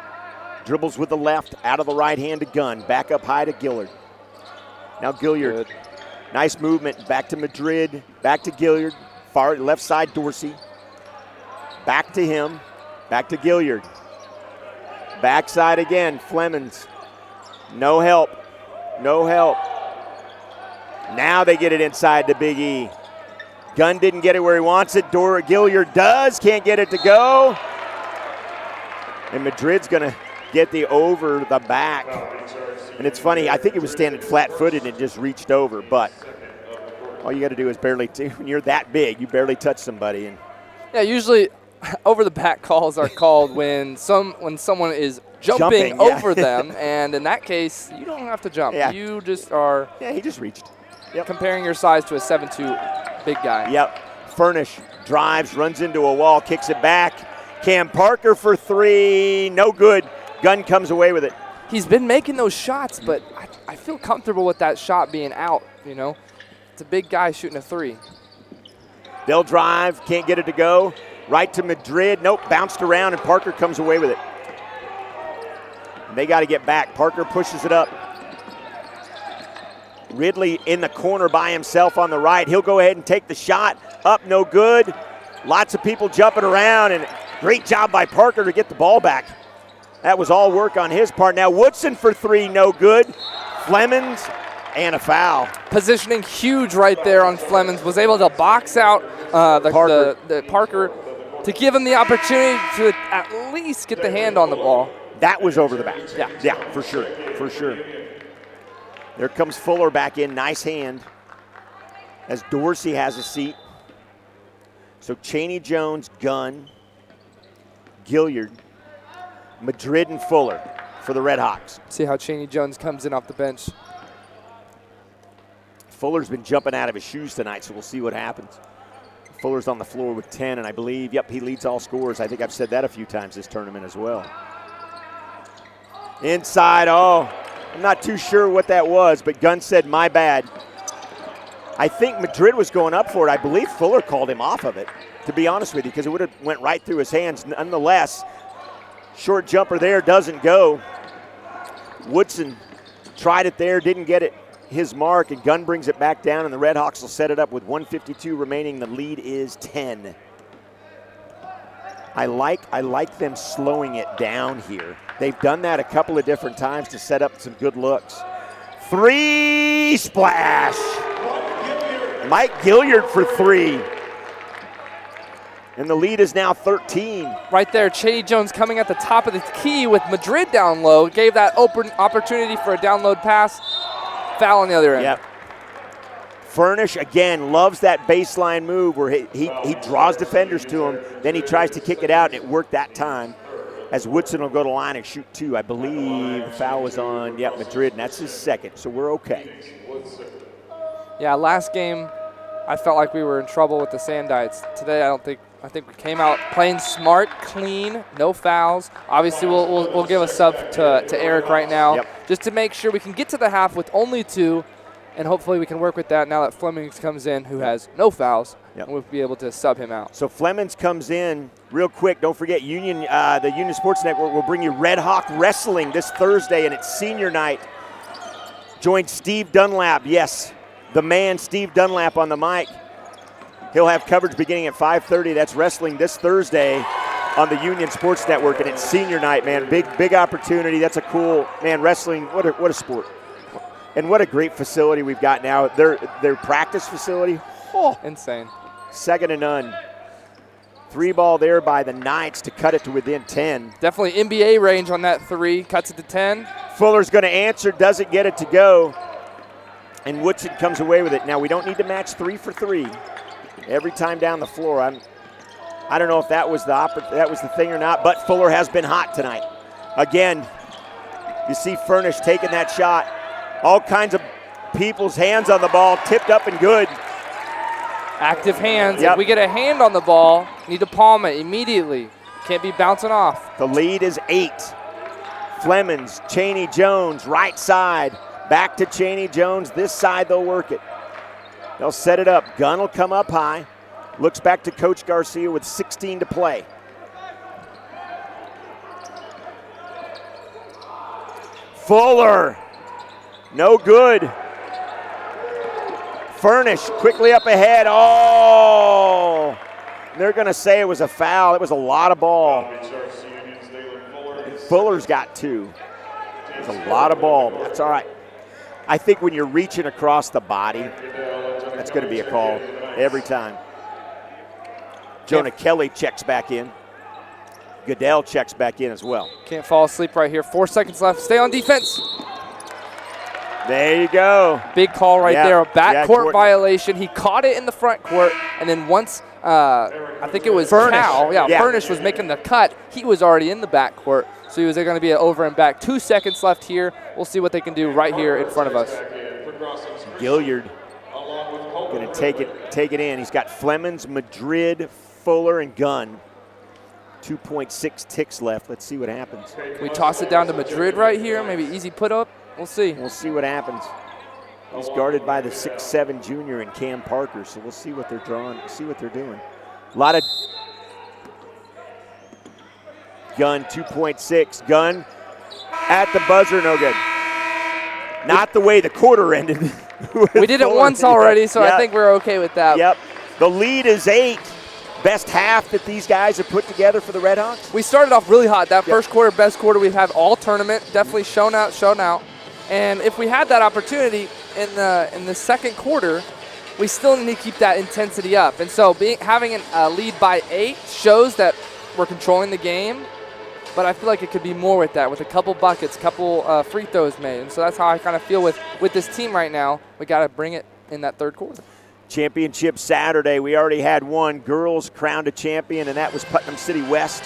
Dribbles with the left, out of the right hand to Gunn. Back up high to Gilliard. Now Gilliard. Good. Nice movement. Back to Madrid. Back to Gilliard. Far left side Dorsey. Back to him. Back to Gilliard. Backside again. Flemings. No help. No help. Now they get it inside to Big E. Gunn didn't get it where he wants it. Gilliard does. Can't get it to go. And Madrid's going to get the over the back. And it's funny, I think he was standing flat-footed and just reached over. But all you got to do is barely, when you're that big, you barely touch somebody. And yeah, usually over-the-back calls are called when someone is jumping over them. And in that case, you don't have to jump. Yeah. You just are. Yeah, he just reached. Yep. Comparing your size to a 7'2" big guy. Yep. Furnish drives, runs into a wall, kicks it back. Cam Parker for 3. No good. Gunn comes away with it. He's been making those shots, but I feel comfortable with that shot being out, you know. It's a big guy shooting a 3. They'll drive, can't get it to go. Right to Madrid. Nope, bounced around, and Parker comes away with it. They got to get back. Parker pushes it up. Ridley in the corner by himself on the right. He'll go ahead and take the shot. Up, no good. Lots of people jumping around, and great job by Parker to get the ball back. That was all work on his part. Now Woodson for 3, no good. Flemings, and a foul. Positioning huge right there on Flemings. Was able to box out the Parker to give him the opportunity to at least get the hand on the ball. That was over the back. Yeah, for sure, for sure. There comes Fuller back in, nice hand, as Dorsey has a seat. So Chaney Jones, Gunn, Gilliard, Madrid, and Fuller for the Redhawks. See how Chaney Jones comes in off the bench. Fuller's been jumping out of his shoes tonight, so we'll see what happens. Fuller's on the floor with 10, and I believe, he leads all scorers. I think I've said that a few times this tournament as well. Inside, I'm not too sure what that was, but Gunn said, my bad. I think Madrid was going up for it. I believe Fuller called him off of it, to be honest with you, because it would have went right through his hands. Nonetheless, short jumper there doesn't go. Woodson tried it there, didn't get it his mark, and Gunn brings it back down, and the Redhawks will set it up with 1:52 remaining. The lead is 10. I like them slowing it down here. They've done that a couple of different times to set up some good looks. 3 splash. Mike Gilliard for 3. And the lead is now 13. Right there, Cheney Jones coming at the top of the key with Madrid down low. Gave that open opportunity for a download pass. Foul on the other end. Yep. Furnish, again, loves that baseline move where he draws defenders to him, then he tries to kick it out, and it worked that time. As Woodson will go to line and shoot 2. I believe the foul was on, Madrid, and that's his second, so we're okay. Yeah, last game, I felt like we were in trouble with the Sandites. Today, I think we came out playing smart, clean, no fouls. Obviously, we'll give a sub to Eric right now, just to make sure we can get to the half with only 2. And hopefully we can work with that now that Flemings comes in, who has no fouls, and we'll be able to sub him out. So Flemings comes in real quick. Don't forget, the Union Sports Network will bring you Red Hawk Wrestling this Thursday, and it's senior night. Join Steve Dunlap. Yes, the man Steve Dunlap on the mic. He'll have coverage beginning at 5:30. That's wrestling this Thursday on the Union Sports Network, and it's senior night, man. Big opportunity. That's a cool, man, wrestling, what a sport. And what a great facility we've got now. Their practice facility, insane. Second to none. 3 ball there by the Knights to cut it to within 10. Definitely NBA range on that 3, cuts it to 10. Fuller's going to answer, doesn't get it to go. And Woodson comes away with it. Now, we don't need to match 3 for 3 every time down the floor. I don't know if that was the thing or not, but Fuller has been hot tonight. Again, you see Furnish taking that shot. All kinds of people's hands on the ball, tipped up and good. Active hands. If we get a hand on the ball, need to palm it immediately. Can't be bouncing off. The lead is 8. Flemings, Cheney Jones, right side. Back to Cheney Jones. This side, they'll work it. They'll set it up. Gunn will come up high. Looks back to Coach Garcia with 16 to play. Fuller. No good. Furnish quickly up ahead. Oh! They're going to say it was a foul. It was a lot of ball. And Fuller's got 2. It's a lot of ball, but that's all right. I think when you're reaching across the body, that's going to be a call every time. Jonah Kelly checks back in. Goodell checks back in as well. Can't fall asleep right here. 4 seconds left. Stay on defense. There you go. Big call right there. A backcourt violation. He caught it in the front court, and then once I think it was Furnish. Cal. Furnish was making the cut. He was already in the backcourt, so he was going to be an over and back. 2 seconds left here. We'll see what they can do right here in front of us. Gilliard going to take it in. He's got Flemings, Madrid, Fuller, and Gunn. 2.6 ticks left. Let's see what happens. Can we toss it down to Madrid right here? Maybe easy put up? We'll see. We'll see what happens. He's guarded by the 6'7" junior and Cam Parker, so we'll see what they're drawing, see what they're doing. A lot of Gunn, 2.6. Gunn at the buzzer, no good. Not the way the quarter ended. We did it once already, so I think we're okay with that. Yep. The lead is 8. Best half that these guys have put together for the Red Hawks. We started off really hot. That first quarter, best quarter we've had all tournament. Definitely shown out. And if we had that opportunity in the second quarter, we still need to keep that intensity up. And so having a lead by 8 shows that we're controlling the game. But I feel like it could be more with that, with a couple buckets, couple free throws made. And so that's how I kind of feel with this team right now. We got to bring it in that third quarter. Championship Saturday. We already had one. Girls crowned a champion, and that was Putnam City West.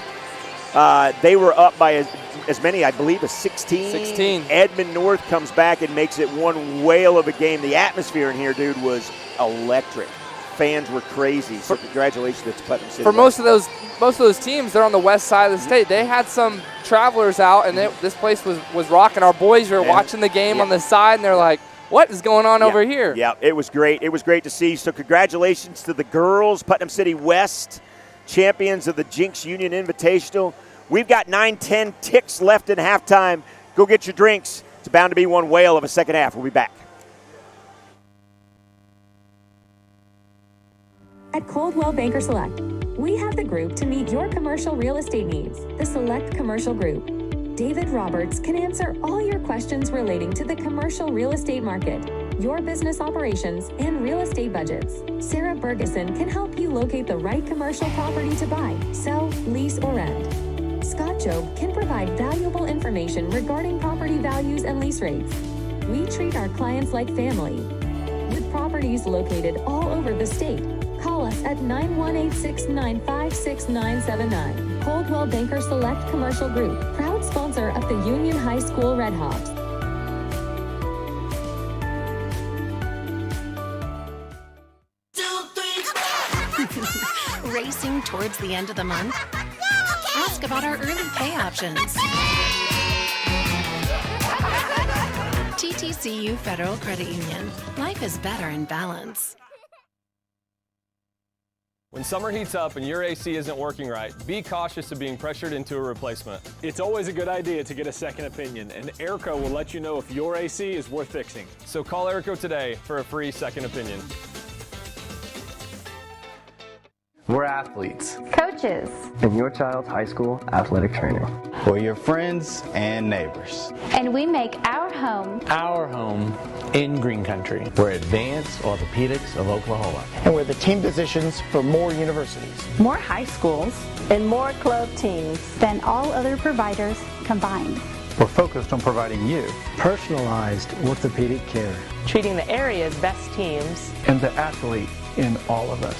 They were up by as many, I believe, as 16. 16. Edmond North comes back and makes it one whale of a game. The atmosphere in here, dude, was electric. Fans were crazy. So congratulations to Putnam City. For most of those teams, they're on the west side of the state. They had some travelers out, and this place was rocking. Our boys were watching the game on the side, and they're like, what is going on over here? Yeah, it was great. It was great to see. So congratulations to the girls, Putnam City West, champions of the Jinx Union Invitational. We've got 9-10 ticks left in halftime. Go get your drinks. It's bound to be one whale of a second half. We'll be back. At Coldwell Banker Select, We have the group to meet your commercial real estate needs, the Select Commercial Group. David Roberts can answer all your questions relating to the commercial real estate market, your business operations, and real estate budgets. Sarah Bergeson can help you locate the right commercial property to buy, sell, lease, or rent. Scott Job can provide valuable information regarding property values and lease rates. We treat our clients like family. With properties located all over the state, call us at 918-695-6979. Coldwell Banker Select Commercial Group, proud sponsor of the Union High School Red Hawks. Racing towards the end of the month? Ask about our early pay options. TTCU Federal Credit Union. Life is better in balance. When summer heats up and your AC isn't working right, be cautious of being pressured into a replacement. It's always a good idea to get a second opinion, and Airco will let you know if your AC is worth fixing. So call Airco today for a free second opinion. We're athletes, coaches, and your child's high school athletic trainer. We're your friends and neighbors. And we make our home in Green Country. We're Advanced Orthopedics of Oklahoma. And we're the team physicians for more universities, more high schools, and more club teams than all other providers combined. We're focused on providing you personalized orthopedic care, treating the area's best teams, and the athlete in all of us.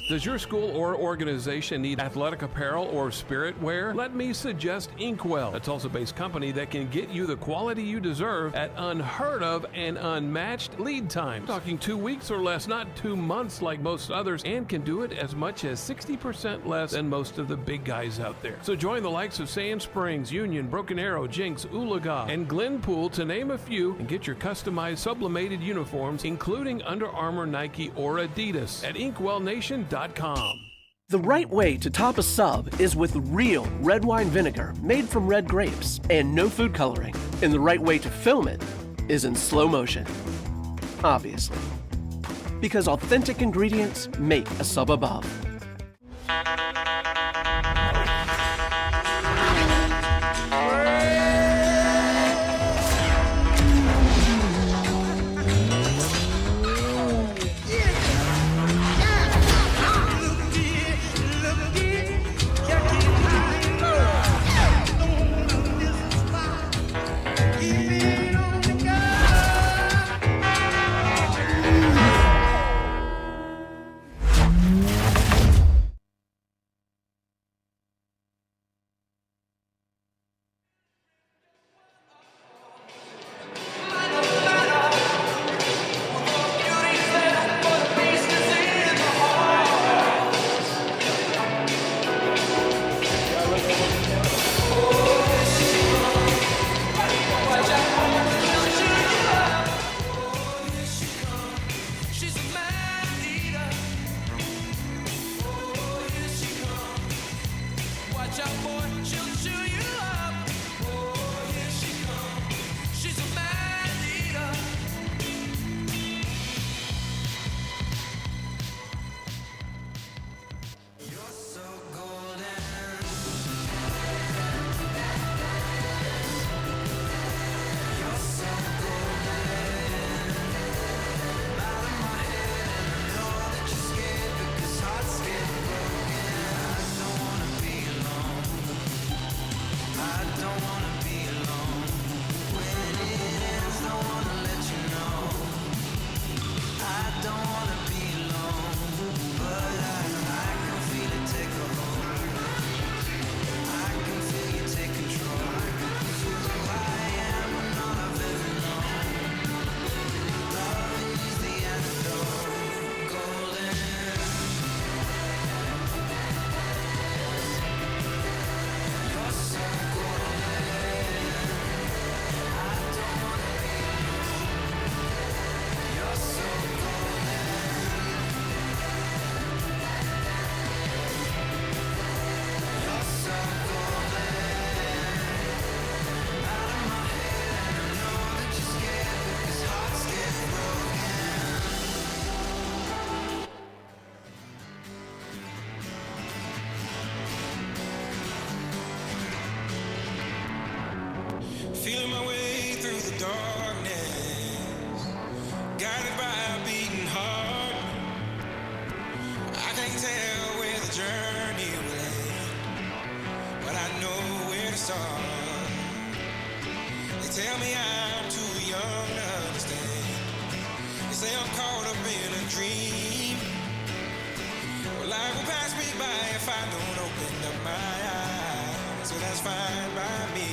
Does your school or organization need athletic apparel or spirit wear? Let me suggest Inkwell, a Tulsa-based company that can get you the quality you deserve at unheard of and unmatched lead times. Talking 2 weeks or less, not 2 months like most others, and can do it as much as 60% less than most of the big guys out there. So join the likes of Sand Springs, Union, Broken Arrow, Jinx, Oolaga, and Glenpool, to name a few, and get your customized sublimated uniforms, including Under Armour, Nike, or Adidas at InkwellNation.com. The right way to top a sub is with real red wine vinegar made from red grapes and no food coloring. And the right way to film it is in slow motion. Obviously. Because authentic ingredients make a sub above. darkness, guided by a beating heart. I can't tell where the journey will end, but I know where to start. They tell me I'm too young to understand. They say I'm caught up in a dream. Well, life will pass me by if I don't open up my eyes. So that's fine by me.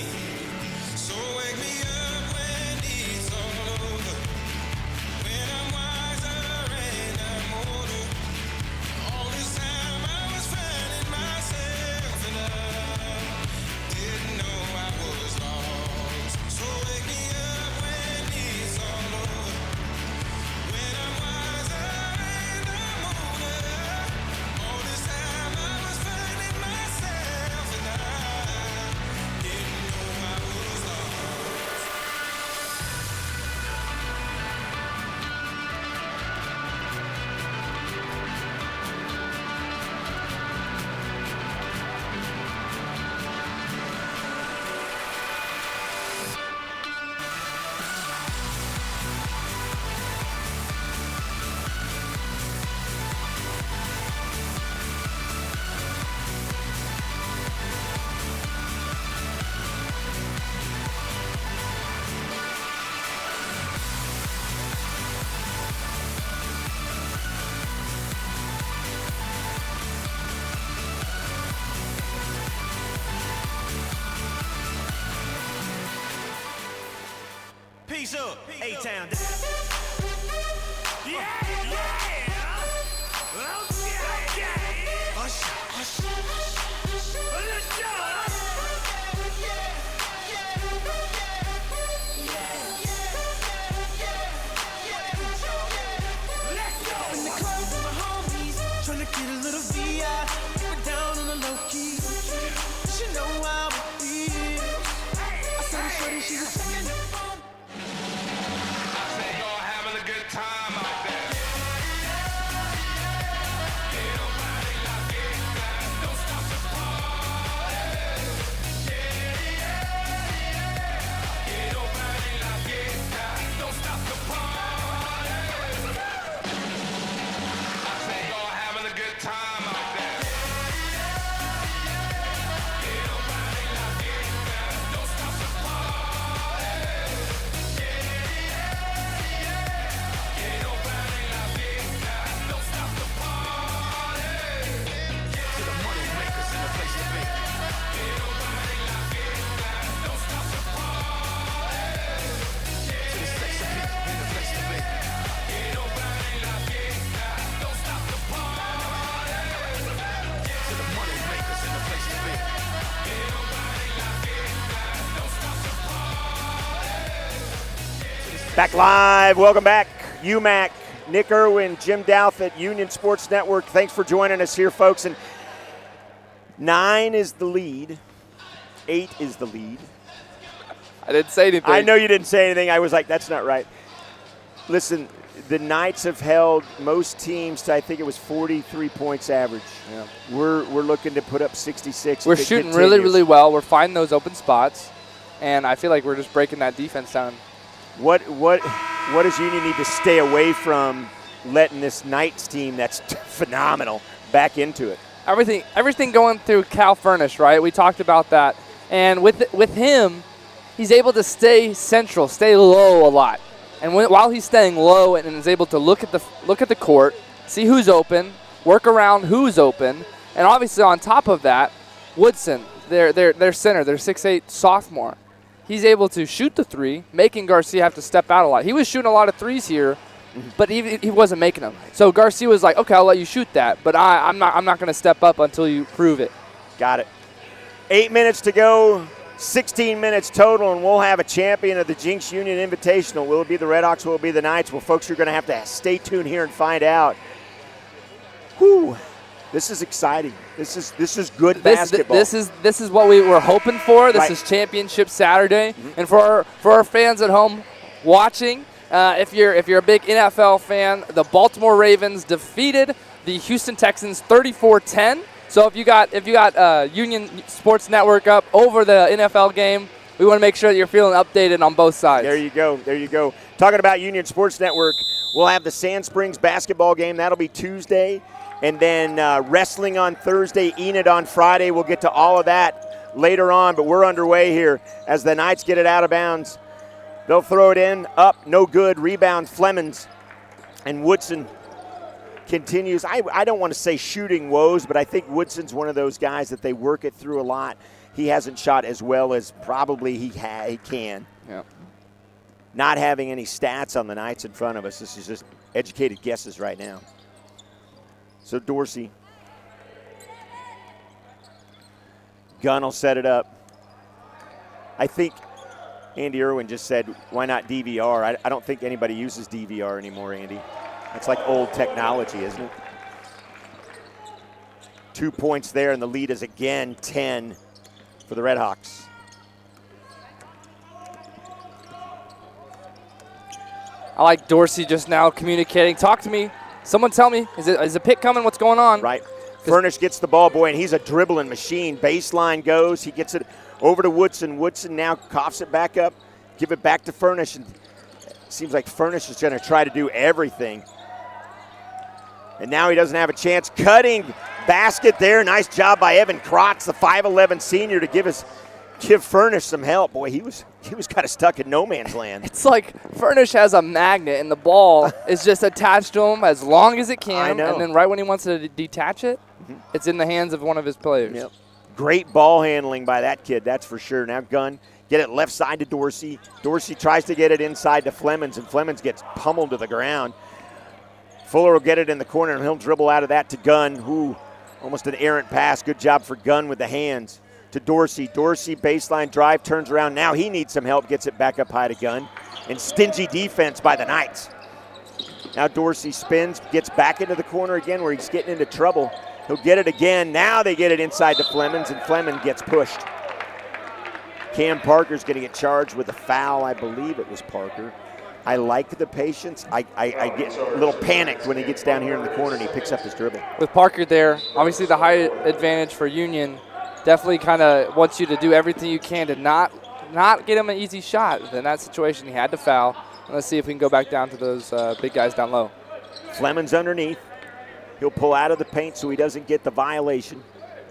So wake me up when it's all over, when I'm wiser and I'm older. All this time I was finding myself and I didn't know I was lost. So wake me up when it's all over, when I'm wiser and I'm older. All this time I was finding myself and I didn't know I was lost. Peace up, A-Town. Yeah, Trying to get a little VI, but down on the low key. She know how it feels. I said it's funny, she was checking the phone. Y'all having a good time out there. Don't stop the party. Get nobody like it. Don't stop the party. I say y'all having a good time out there. Get nobody like it. Don't stop the party. Get nobody like it. Don't stop the party. To the money makers in the place to be. Get nobody like it. Don't stop the party. To the sexy people in the place to be. Get nobody like it. Don't stop the party. To the money makers in the place to be. Get nobody like it. Don't stop the party. Back live. Welcome back. UMAC, Nick Irwin, Jim Douth at Union Sports Network. Thanks for joining us here, folks. And 9 is the lead. 8 is the lead. I didn't say anything. I know you didn't say anything. I was like, that's not right. Listen, the Knights have held most teams to, I think it was 43 points average. Yeah. We're looking to put up 66. We're if it shooting continues. really, really well. We're finding those open spots, and I feel like we're just breaking that defense down. What does Union need to stay away from letting this Knights team that's phenomenal back into it? Everything going through Cal Furnish, right? We talked about that. And with him, he's able to stay central, stay low a lot. And while he's staying low and is able to look at the court, see who's open, work around who's open, and obviously on top of that, Woodson, their center, their 6'8" sophomore, he's able to shoot the three, making Garcia have to step out a lot. He was shooting a lot of threes here, but he wasn't making them. So Garcia was like, okay, I'll let you shoot that, but I'm not going to step up until you prove it. Got it. 8 minutes to go, 16 minutes total, and we'll have a champion of the Jinx Union Invitational. Will it be the Redhawks? Will it be the Knights? Well, folks, you're going to have to stay tuned here and find out. Whew. This is exciting. This is good basketball. This is what we were hoping for. This is Championship Saturday, and for our fans at home watching, if you're a big NFL fan, the Baltimore Ravens defeated the Houston Texans 34-10. So if you got Union Sports Network up over the NFL game, we want to make sure that you're feeling updated on both sides. There you go. There you go. Talking about Union Sports Network, we'll have the Sand Springs basketball game. That'll be Tuesday. And then wrestling on Thursday, Enid on Friday. We'll get to all of that later on, but we're underway here as the Knights get it out of bounds. They'll throw it in, up, no good. Rebound, Flemings. And Woodson continues. I don't want to say shooting woes, but I think Woodson's one of those guys that they work it through a lot. He hasn't shot as well as probably he can. Yeah. Not having any stats on the Knights in front of us. This is just educated guesses right now. So Dorsey. Gunn will set it up. I think Andy Irwin just said, why not DVR? I don't think anybody uses DVR anymore, Andy. It's like old technology, isn't it? 2 points there, and the lead is again 10 for the Redhawks. I like Dorsey just now communicating. Talk to me. Someone tell me. Is a pick coming? What's going on? Right. Furnish gets the ball, boy, and he's a dribbling machine. Baseline goes. He gets it over to Woodson. Woodson now coughs it back up. Give it back to Furnish. And it seems like Furnish is going to try to do everything. And now he doesn't have a chance. Cutting basket there. Nice job by Evan Krotz, the 5'11 senior, to give Furnish some help. Boy, he was kind of stuck in no man's land. It's like Furnish has a magnet, and the ball is just attached to him as long as it can. I know. And then right when he wants to detach it, it's in the hands of one of his players. Yep. Great ball handling by that kid, that's for sure. Now Gunn, get it left side to Dorsey. Dorsey tries to get it inside to Flemings, and Flemings gets pummeled to the ground. Fuller will get it in the corner, and he'll dribble out of that to Gunn, who almost an errant pass. Good job for Gunn with the hands. To Dorsey. Dorsey, baseline drive, turns around. Now he needs some help, gets it back up high to Gunn. And stingy defense by the Knights. Now Dorsey spins, gets back into the corner again where he's getting into trouble. He'll get it again. Now they get it inside to Flemings, and Fleming gets pushed. Cam Parker's going to get charged with a foul. I believe it was Parker. I like the patience. I get a little panicked when he gets down here in the corner and he picks up his dribble. With Parker there, obviously the high advantage for Union. Definitely kind of wants you to do everything you can to not get him an easy shot. In that situation, he had to foul. And let's see if we can go back down to those big guys down low. Fleming's underneath. He'll pull out of the paint so he doesn't get the violation.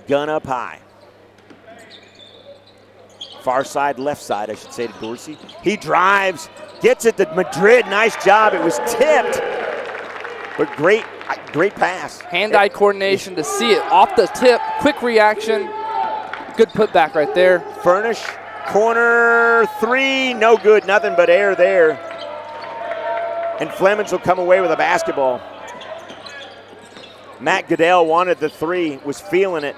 Gun up high. Far side, left side, I should say, to Dorsey. He drives, gets it to Madrid. Nice job. It was tipped, but great pass. Hand-eye coordination to see it off the tip. Quick reaction. Good putback right there. Furnish, corner three, no good, nothing but air there. And Flemings will come away with a basketball. Matt Goodell wanted the three, was feeling it,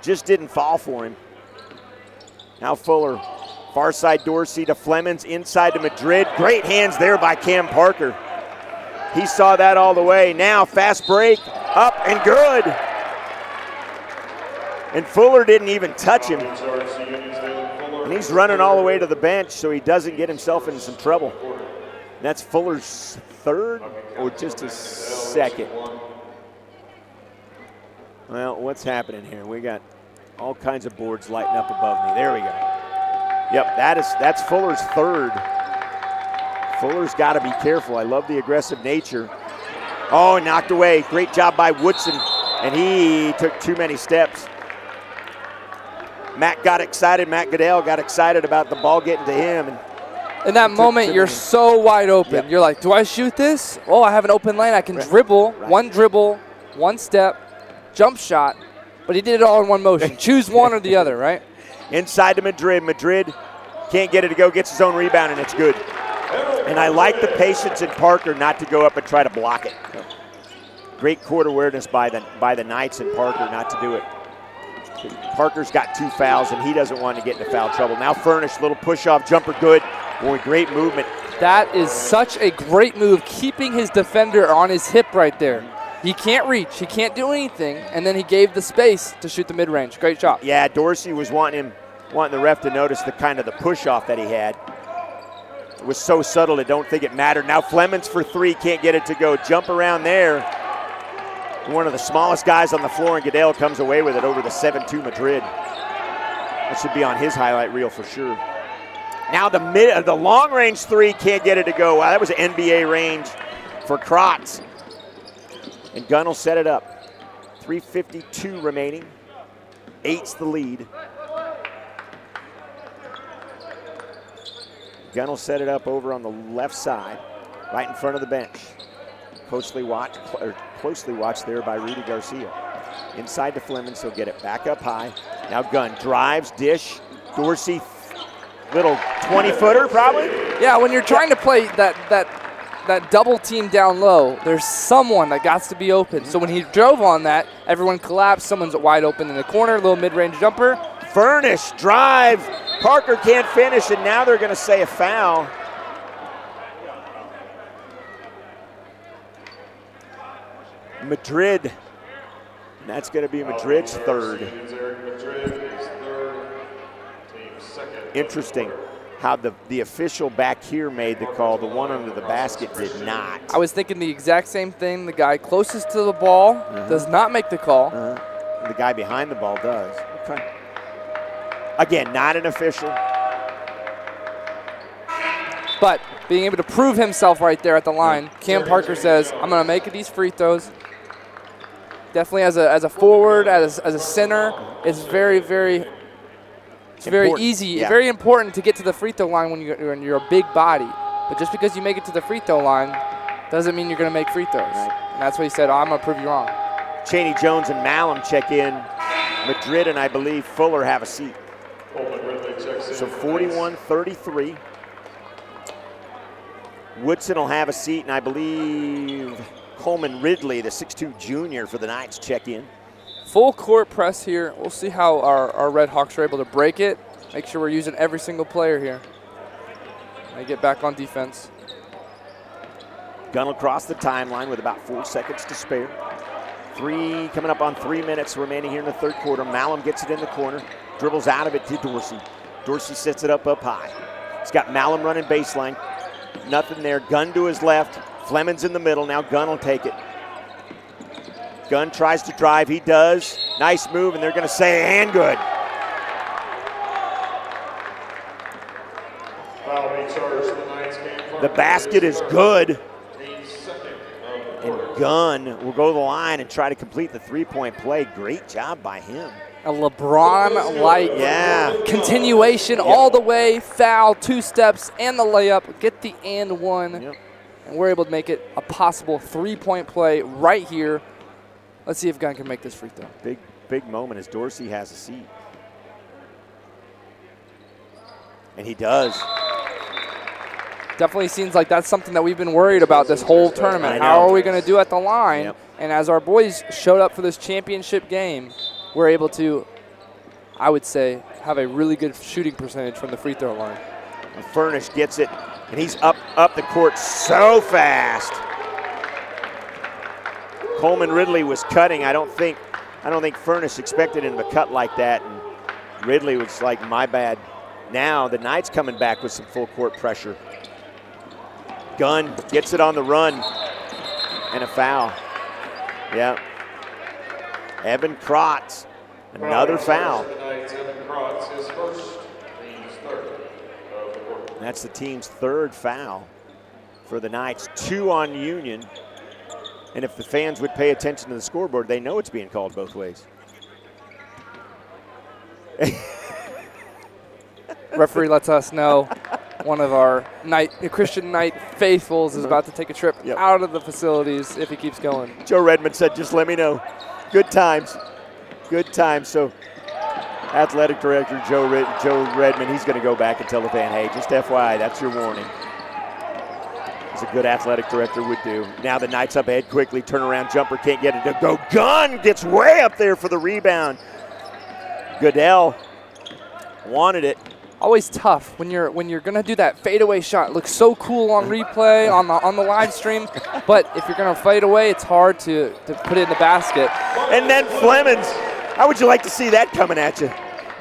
just didn't fall for him. Now Fuller, far side Dorsey to Flemings, inside to Madrid. Great hands there by Cam Parker. He saw that all the way. Now fast break, up and good. And Fuller didn't even touch him. And he's running all the way to the bench so he doesn't get himself into some trouble. And that's Fuller's third or just his second. Well, what's happening here? We got all kinds of boards lighting up above me. There we go. Yep, that's Fuller's third. Fuller's got to be careful. I love the aggressive nature. Oh, knocked away. Great job by Woodson, and he took too many steps. Matt got excited. Matt Goodell got excited about the ball getting to him. And in that moment, you're so wide open. Yep. You're like, do I shoot this? Oh, I have an open lane. I can dribble. Right. One dribble, one step, jump shot. But he did it all in one motion. Choose one or the other, right? Inside to Madrid. Madrid can't get it to go, gets his own rebound, and it's good. And I like the patience in Parker not to go up and try to block it. Great court awareness by the Knights and Parker not to do it. Parker's got 2 fouls, and he doesn't want to get into foul trouble. Now Furnish, little push-off jumper, good. Boy, great movement. That is such a great move, keeping his defender on his hip right there. He can't reach, he can't do anything, and then he gave the space to shoot the mid-range. Great shot. Yeah, Dorsey was wanting the ref to notice the push-off that he had. It was so subtle, I don't think it mattered. Now Flemings for 3, can't get it to go. Jump around there. One of the smallest guys on the floor, and Goodell comes away with it over the 7-2 Madrid. That should be on his highlight reel for sure. Now the long-range three can't get it to go. Wow, that was NBA range for Krotz. And Gunn will set it up. 3:52 remaining. 8's the lead. Gunn will set it up over on the left side, right in front of the bench. Closely watched there by Rudy Garcia. Inside to Flemings, he'll get it back up high. Now Gunn drives, dish, Dorsey, little 20-footer probably. Yeah, when you're trying to play that double team down low, there's someone that got to be open. So when he drove on that, everyone collapsed. Someone's wide open in the corner, little mid-range jumper. Furnish, drive. Parker can't finish, and now they're going to say a foul. Madrid. And that's going to be Madrid's third. Interesting how the official back here made the call. The one under the basket did not. I was thinking the exact same thing. The guy closest to the ball does not make the call. The guy behind the ball does. Okay. Again, not an official. But being able to prove himself right there at the line, Cam Parker says, I'm going to make these free throws. Definitely as a forward, as a center, it's very easy, very important to get to the free throw line when you're a big body. But just because you make it to the free throw line doesn't mean you're going to make free throws. Right. And that's what he said, I'm going to prove you wrong. Chaney Jones and Malum check in. Madrid and I believe Fuller have a seat. So 41-33. Woodson will have a seat, and I believe Coleman Ridley, the 6'2 junior for the Knights, check in. Full court press here. We'll see how our Red Hawks are able to break it. Make sure we're using every single player here. They get back on defense. Gunn will cross the timeline with about 4 seconds to spare. Coming up on 3 minutes remaining here in the third quarter. Malum gets it in the corner, dribbles out of it to Dorsey. Dorsey sets it up high. He's got Malum running baseline. Nothing there. Gunn to his left. Flemings in the middle. Now Gunn will take it. Gunn tries to drive. He does. Nice move, and they're going to say, and good. The basket is good. And Gunn will go to the line and try to complete the three-point play. Great job by him. A LeBron-like continuation all the way, foul, 2 steps, and the layup. Get the and one. And we're able to make it a possible three-point play right here. Let's see if Gunn can make this free throw. Big moment as Dorsey has a seat. And he does. Definitely seems like that's something that we've been worried about this whole tournament. How are we going to do at the line? And as our boys showed up for this championship game, we're able to, I would say, have a really good shooting percentage from the free throw line. And Furnish gets it, and he's up the court so fast. Coleman Ridley was cutting. I don't think Furnish expected him to cut like that, and Ridley was like, my bad. Now the Knights coming back with some full court pressure. Gunn gets it on the run, and a foul. Yeah. Evan Krotz, another foul. That's the team's third foul for the Knights. 2 on Union. And if the fans would pay attention to the scoreboard, they know it's being called both ways. Referee lets us know one of our Christian Knight faithfuls is about to take a trip out of the facilities if he keeps going. Joe Redmond said, just let me know. Good times. Good times. So athletic director Joe Redmond, he's going to go back and tell the fan, hey, just FYI, that's your warning. As a good athletic director would do. Now the Knights up ahead quickly, turnaround jumper, can't get it to go. Gunn gets way up there for the rebound. Goodell wanted it. Always tough when you're gonna do that fadeaway shot. It looks so cool on replay on the live stream, but if you're gonna fade away, it's hard to put it in the basket. And then Flemings, how would you like to see that coming at you?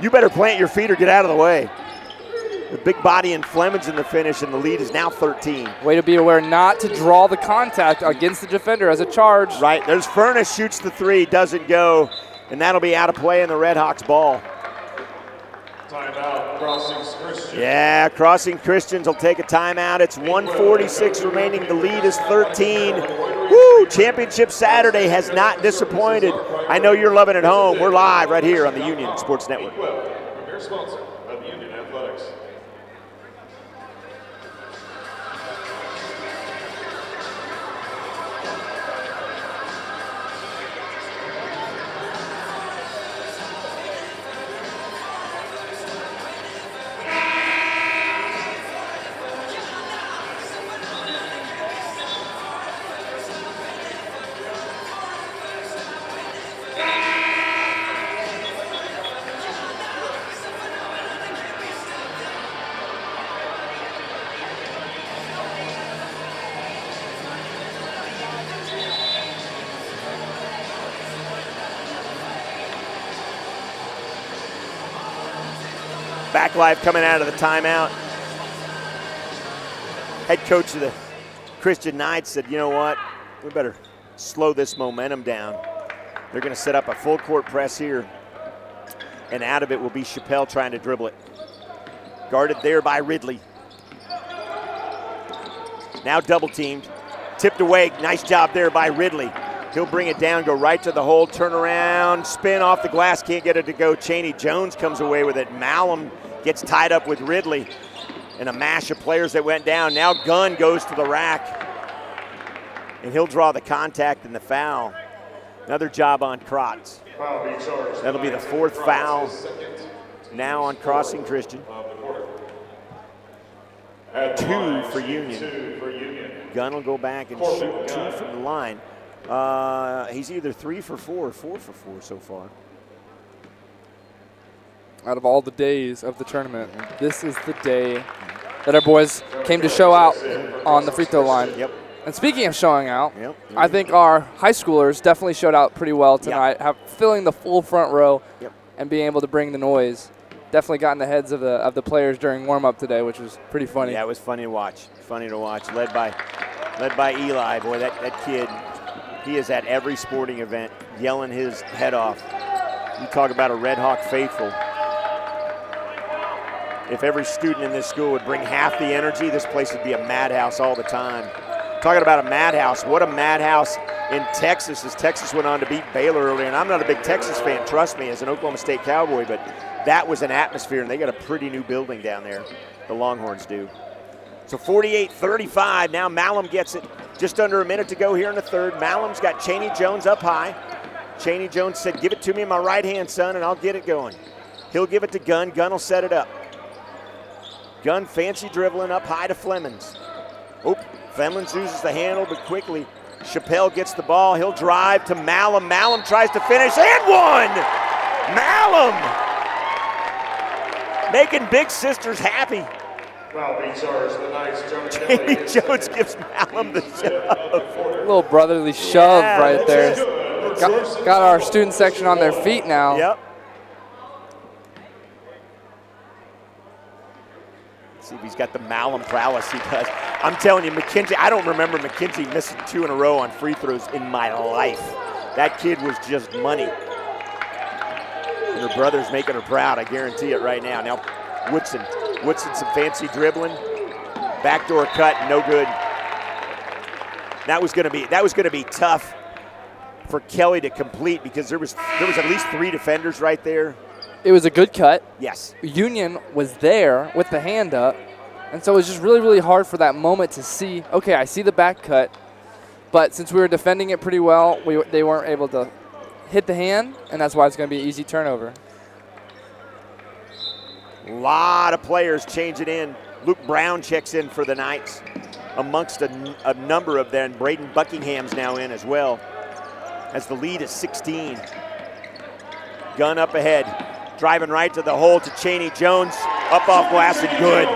You better plant your feet or get out of the way. The big body and Flemings in the finish, and the lead is now 13. Way to be aware not to draw the contact against the defender as a charge. Right, there's Furnish, shoots the three, doesn't go, and that'll be out of play in the Red Hawks ball. Timeout, Crossings Christian. Yeah, Crossing Christians will take a timeout. It's 1:46 remaining. The lead is 13. Woo! Championship Saturday has not disappointed. I know you're loving it at home. We're live right here on the Union Sports Network. Premier sponsor of Union Athletics. Back live coming out of the timeout. Head coach of the Christian Knights said, you know what, we better slow this momentum down. They're going to set up a full court press here, and out of it will be Chappelle trying to dribble it. Guarded there by Ridley. Now double teamed, tipped away, nice job there by Ridley. He'll bring it down, go right to the hole, turn around, spin off the glass, can't get it to go. Cheney Jones comes away with it. Malum gets tied up with Ridley, and a mash of players that went down. Now Gunn goes to the rack, and he'll draw the contact and the foul. Another job on Krotz. That'll be the fourth foul now on Crossing Christian. 2 for Union. Gunn will go back and shoot 2 from the line. He's either 3 for 4 or 4 for 4 so far. Out of all the days of the tournament, this is the day that our boys came to show out on the free throw line. Yep. And speaking of showing out, I think our high schoolers definitely showed out pretty well tonight, filling the full front row and being able to bring the noise. Definitely got in the heads of the players during warm-up today, which was pretty funny. Yeah, it was funny to watch. Funny to watch. Led by Eli. Boy, that kid, he is at every sporting event yelling his head off. You talk about a Red Hawk faithful. If every student in this school would bring half the energy, this place would be a madhouse all the time. Talking about a madhouse, what a madhouse in Texas as Texas went on to beat Baylor earlier. And I'm not a big Texas fan, trust me, as an Oklahoma State Cowboy, but that was an atmosphere, and they got a pretty new building down there, the Longhorns do. So 48-35, now Malum gets it. Just under a minute to go here in the third. Malum's got Cheney Jones up high. Cheney Jones said, give it to me in my right hand, son, and I'll get it going. He'll give it to Gunn. Gunn will set it up. Gunn fancy dribbling up high to Flemings. Oh, Flemings uses the handle, but quickly Chappelle gets the ball. He'll drive to Malum. Malum tries to finish, and one! Malum! Making big sisters happy. Cheney Jones gives Malum the shove. Little brotherly shove right there. Got our student section on their feet now. Yep. See if he's got the Malum prowess he does. I'm telling you, McKenzie, I don't remember McKenzie missing 2 in a row on free throws in my life. That kid was just money. And her brother's making her proud, I guarantee it right now. Now, Woodson some fancy dribbling. Backdoor cut, no good. That was gonna be tough for Kelly to complete because there was at least 3 defenders right there. It was a good cut. Yes. Union was there with the hand up, and so it was just really, really hard for that moment to see, okay, I see the back cut, but since we were defending it pretty well, they weren't able to hit the hand, and that's why it's going to be an easy turnover. A lot of players changing in. Luke Brown checks in for the Knights amongst a number of them. Braden Buckingham's now in as well, as the lead is 16. Gunn up ahead. Driving right to the hole to Cheney Jones. Up off glass and good.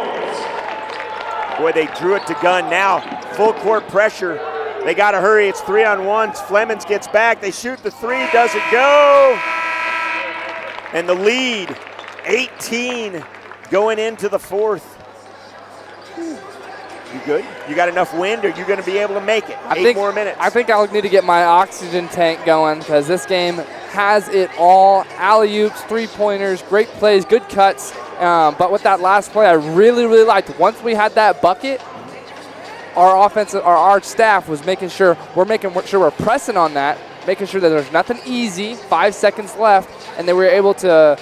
Boy, they drew it to Gunn. Now, full court pressure. They got to hurry. It's 3-on-1. Flemings gets back. They shoot the 3. Doesn't go. And the lead, 18, going into the fourth. You good? You got enough wind, or you going to be able to make it? 8 more minutes. I think I'll need to get my oxygen tank going because this game has it all. Alley-oops, three-pointers, great plays, good cuts. But with that last play, I really, really liked. Once we had that bucket, our offense, our staff was making sure we're pressing on that, making sure that there's nothing easy. 5 seconds left, and they were able to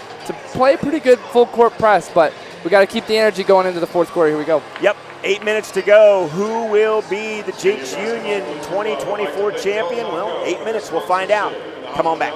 play a pretty good full-court press. But we got to keep the energy going into the fourth quarter. Here we go. Yep. 8 minutes to go. Who will be the Jinx Union 2024 champion? Well, 8 minutes. We'll find out. Come on back.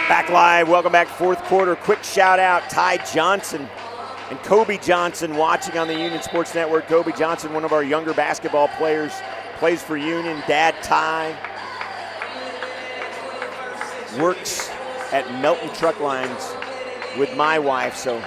Back live, welcome back, fourth quarter. Quick shout out, Ty Johnson and Kobe Johnson watching on the Union Sports Network. Kobe Johnson, one of our younger basketball players, plays for Union. Dad Ty works at Melton Truck Lines with my wife, so.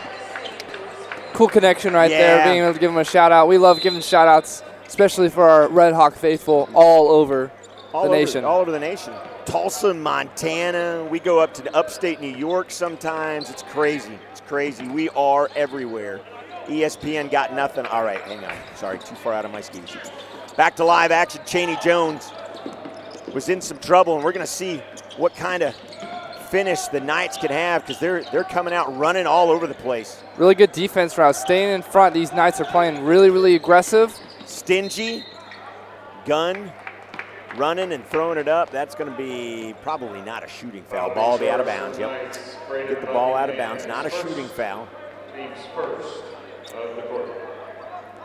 Cool connection right there, being able to give him a shout out. We love giving shout outs, especially for our Red Hawk faithful all over the nation. All over the nation. Tulsa, Montana. We go up to the upstate New York sometimes. It's crazy. It's crazy. We are everywhere. ESPN got nothing. All right, hang on. Sorry, too far out of my ski shoes. Back to live action. Cheney Jones was in some trouble, and we're going to see what kind of finish the Knights can have because they're coming out running all over the place. Really good defense route. Staying in front. These Knights are playing really, really aggressive. Stingy. Gun. Running and throwing it up. That's going to be probably not a shooting foul. Ball will be out of bounds. Yep. Get the ball out of bounds. Not a shooting foul.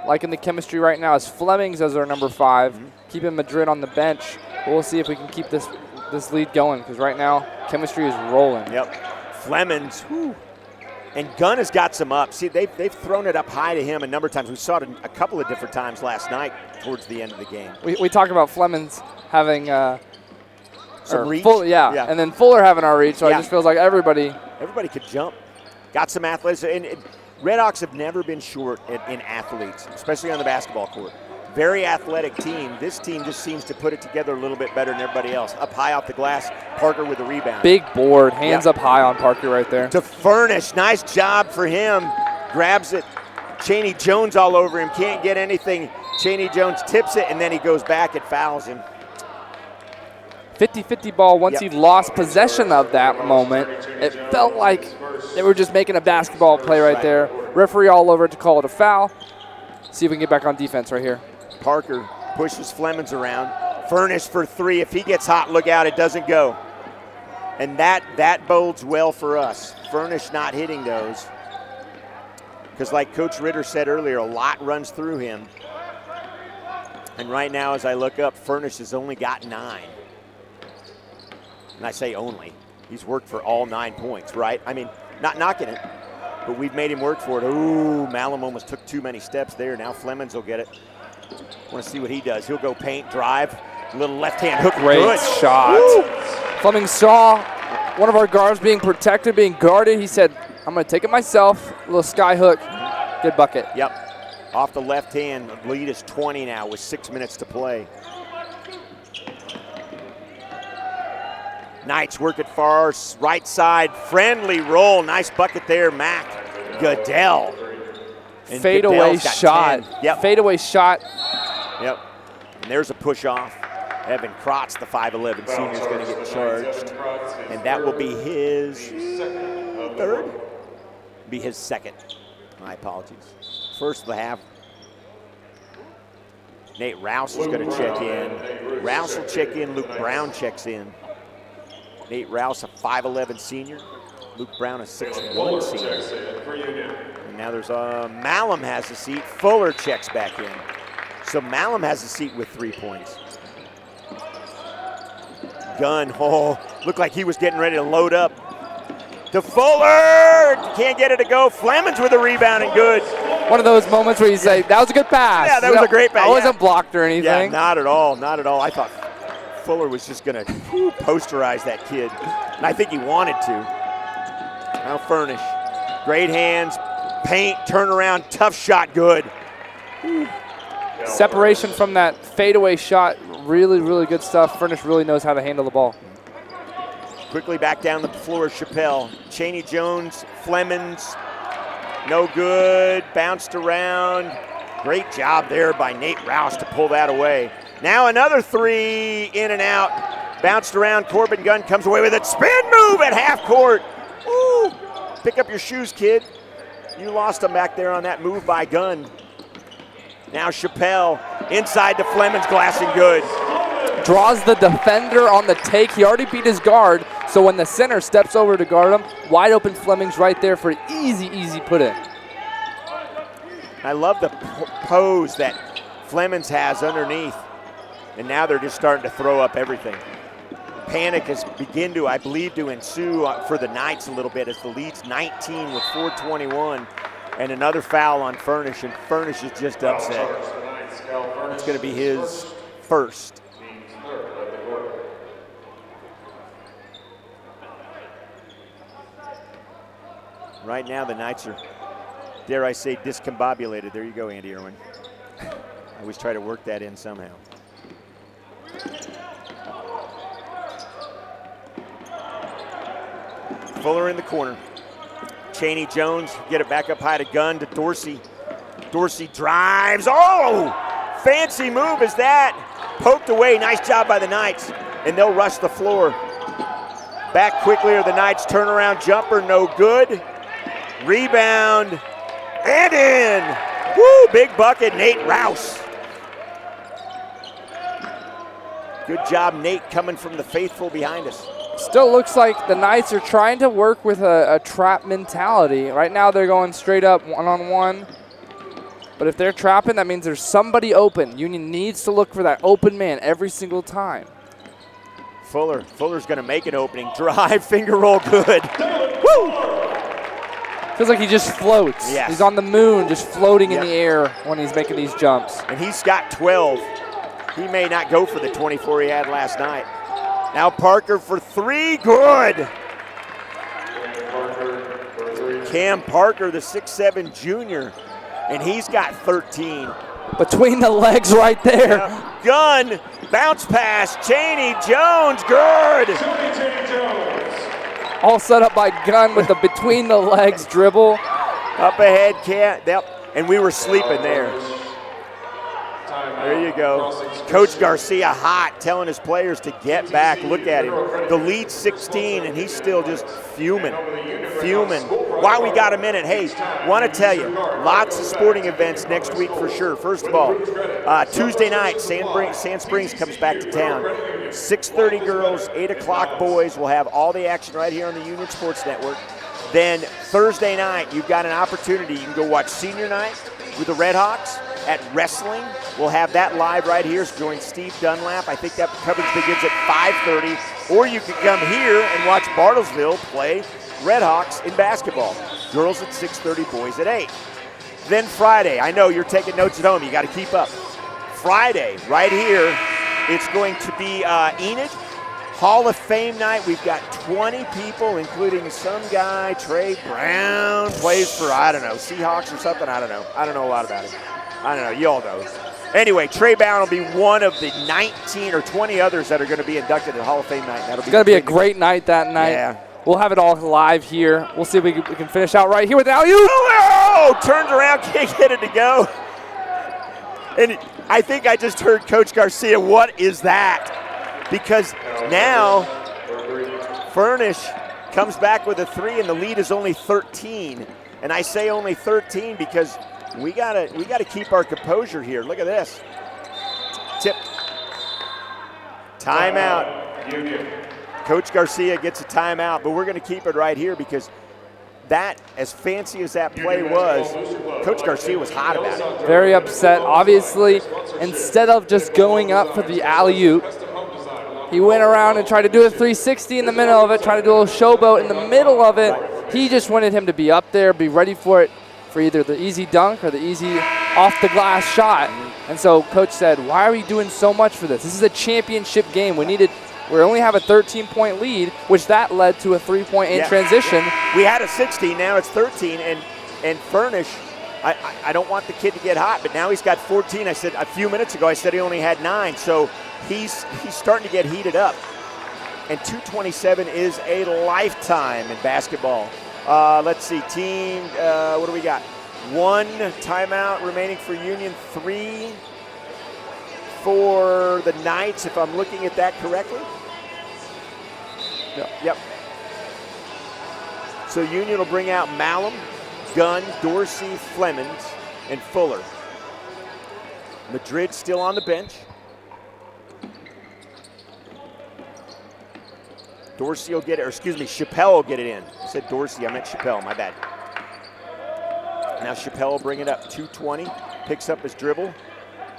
Liking the chemistry right now is Flemings as our number 5. Keeping Madrid on the bench. We'll see if we can keep this lead going because right now chemistry is rolling. Yep. Flemings. Whew. And Gunn has got some up. See, they've thrown it up high to him a number of times. We saw it a couple of different times last night towards the end of the game. We talked about Flemings having some reach. Yeah, and then Fuller having our reach, so it just feels like everybody could jump. Got some athletes. And Red Hawks have never been short in athletes, especially on the basketball court. Very athletic team. This team just seems to put it together a little bit better than everybody else. Up high off the glass, Parker with a rebound. Big board, hands up high on Parker right there. To Furnish, nice job for him. Grabs it. Cheney Jones all over him, can't get anything. Cheney Jones tips it, and then he goes back and fouls him. 50-50 ball once he lost possession of that moment. It felt like they were just making a basketball play right there. Referee all over it to call it a foul. See if we can get back on defense right here. Parker pushes Flemings around. Furnish for 3. If he gets hot, look out, it doesn't go. And that bodes well for us. Furnish not hitting those. Because like Coach Ritter said earlier, a lot runs through him. And right now as I look up, Furnish has only got 9. And I say only. He's worked for all 9 points, right? I mean, not knocking it, but we've made him work for it. Ooh, Malum almost took too many steps there. Now Flemings will get it. Want to see what he does. He'll go paint, drive, little left-hand hook. Great shot. Woo. Flemings saw one of our guards being protected, being guarded. He said, I'm going to take it myself. A little sky hook. Good bucket. Yep. Off the left hand. Lead is 20 now with 6 minutes to play. Knights work it far right side. Friendly roll. Nice bucket there, Mac Goodell. Fadeaway shot. Yep. Fadeaway shot. Yep. And there's a push off. Evan Krotz, the 5'11 senior, is going to get charged. And that will be his third? Be his second. My apologies. First of the half. Nate Rouse is going to check in. Rouse will check in. Luke Brown checks in. Nate Rouse, a 5'11 senior. Luke Brown, a 6'1 senior. And now there's Malum has a seat. Fuller checks back in. So Malum has a seat with 3 points. Gunn, Looked like he was getting ready to load up. To Fuller, can't get it to go. Flemings with a rebound and good. One of those moments where you say, that was a good pass. Yeah, that was a great pass. I wasn't blocked or anything. Yeah, not at all, not at all. I thought Fuller was just going to posterize that kid, and I think he wanted to. Now Furnish, great hands, paint, turnaround, tough shot, good. Separation from that fadeaway shot, really, really good stuff. Furnish really knows how to handle the ball. Quickly back down the floor, Chappelle. Chaney Jones, Flemings, no good, bounced around. Great job there by Nate Rouse to pull that away. Now another three, in and out. Bounced around, Corbin Gunn comes away with it. Spin move at half court. Woo! Pick up your shoes, kid. You lost them back there on that move by Gunn. Now Chappelle inside to Flemings, glass and good. Draws the defender on the take. He already beat his guard, so when the center steps over to guard him, wide open Flemings right there for easy, easy put in. I love the pose that Flemings has underneath, and now they're just starting to throw up everything. Panic has begun to, I believe, to ensue for the Knights a little bit as the lead's 19 with 4:21, and another foul on Furnish, and Furnish is just upset. It's going to be his first. Right now, the Knights are, dare I say, discombobulated. There you go, Andy Irwin. I always try to work that in somehow. Fuller in the corner. Chaney Jones, get it back up high to Gunn to Dorsey. Dorsey drives. Oh! Fancy move is that. Poked away. Nice job by the Knights. And they'll rush the floor. Back quickly are the Knights. Turnaround jumper, no good. Rebound, and in. Woo, big bucket, Nate Rouse. Good job, Nate, coming from the faithful behind us. Still looks like the Knights are trying to work with a trap mentality. Right now they're going straight up one-on-one. But if they're trapping, that means there's somebody open. Union needs to look for that open man every single time. Fuller's going to make an opening. Drive, finger roll, good. Woo! Feels like he just floats. Yes. He's on the moon, just floating in the air when he's making these jumps. And he's got 12. He may not go for the 24 he had last night. Now Parker for three, good. Cam Parker, the 6'7 junior, and he's got 13. Between the legs right there. Yeah. Gunn, bounce pass, Chaney Jones, good. All set up by Gunn with the between the legs dribble. Up ahead, and we were sleeping there. There you go. Coach Garcia hot, telling his players to get back. Look at him. The lead's 16, and he's still just fuming. While we got a minute, hey, want to tell you, lots of sporting events next week for sure. First of all, Tuesday night, Sand Springs comes back to town. 6:30 girls, 8 o'clock boys. We'll have all the action right here on the Union Sports Network. Then Thursday night, you've got an opportunity. You can go watch Senior Night with the Red Hawks at wrestling. We'll have that live right here. So join Steve Dunlap. I think that coverage begins at 5:30. Or you can come here and watch Bartlesville play Red Hawks in basketball. Girls at 6:30, boys at 8. Then Friday, I know you're taking notes at home. You got to keep up. Friday, right here, it's going to be Enid Hall of Fame night. We've got 20 people, including some guy, Trey Brown, plays for, I don't know, Seahawks or something. I don't know. I don't know a lot about it. I don't know. You all know. Anyway, Trey Brown will be one of the 19 or 20 others that are going to be inducted at Hall of Fame night. It's going to be a great night that night. Yeah. We'll have it all live here. We'll see if we can finish out right here with alley-oop. Oh, turns around, can't get it to go. And I think I just heard Coach Garcia, what is that? Because now Furnish comes back with a three, and the lead is only 13. And I say only 13 because we gotta keep our composure here. Look at this. Tip. Timeout. Union. Coach Garcia gets a timeout, but we're going to keep it right here because that, as fancy as that play was, Coach Garcia was hot about it. Very upset. Obviously, instead of just going up for the alley-oop, He went around and tried to do a 360 in the middle of it, tried to do a little showboat in the middle of it. He just wanted him to be up there, be ready for it, for either the easy dunk or the easy off-the-glass shot. And so Coach said, why are we doing so much for this? This is a championship game. We only have a 13-point lead, which that led to a 3-point in transition. We had a 16, now it's 13, and Furnish, I don't want the kid to get hot, but now he's got 14. I said a few minutes ago, I said he only had 9, so he's starting to get heated up. And 2:27 is a lifetime in basketball. Let's see, team, what do we got? 1 timeout remaining for Union, 3 for the Knights, if I'm looking at that correctly. Yep. So Union will bring out Malum, Gunn, Dorsey, Flemings, and Fuller. Madrid still on the bench. Dorsey will get it, or excuse me, Chappelle will get it in. I said Dorsey, I meant Chappelle, my bad. Now Chappelle will bring it up, 2:20, picks up his dribble,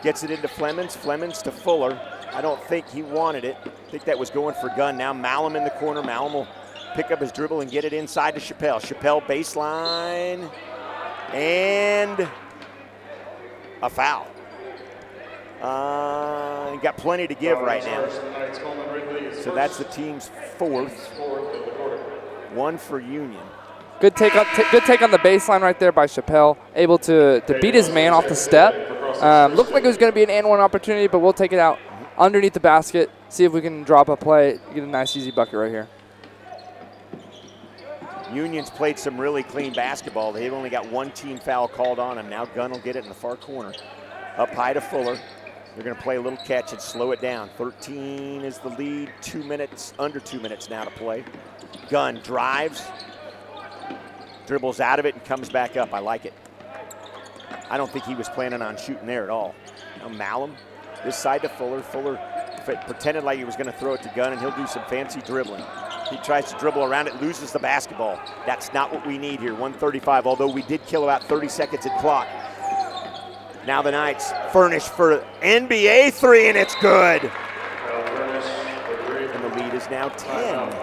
gets it into Flemings, Flemings to Fuller. I don't think he wanted it. I think that was going for Gunn. Now Malum in the corner. Malum will pick up his dribble and get it inside to Chappelle. Chappelle baseline, and a foul. Got plenty to give right now. So that's the team's 4th. 1 for Union. Good take on the baseline right there by Chappelle. Able to beat his man off the step. Looked like it was going to be an and 1 opportunity, but we'll take it out underneath the basket. See if we can drop a play, get a nice easy bucket right here. Union's played some really clean basketball. They've only got 1 team foul called on them. Now Gunn will get it in the far corner. Up high to Fuller. They're going to play a little catch and slow it down. 13 is the lead. 2 minutes, under 2 minutes now to play. Gunn drives, dribbles out of it, and comes back up. I like it. I don't think he was planning on shooting there at all. Now Malum, this side to Fuller. Fuller pretended like he was going to throw it to Gunn, and he'll do some fancy dribbling. He tries to dribble around it, loses the basketball. That's not what we need here. 1:35, although we did kill about 30 seconds at clock. Now the Knights furnish for NBA 3, and it's good. And the lead is now 10.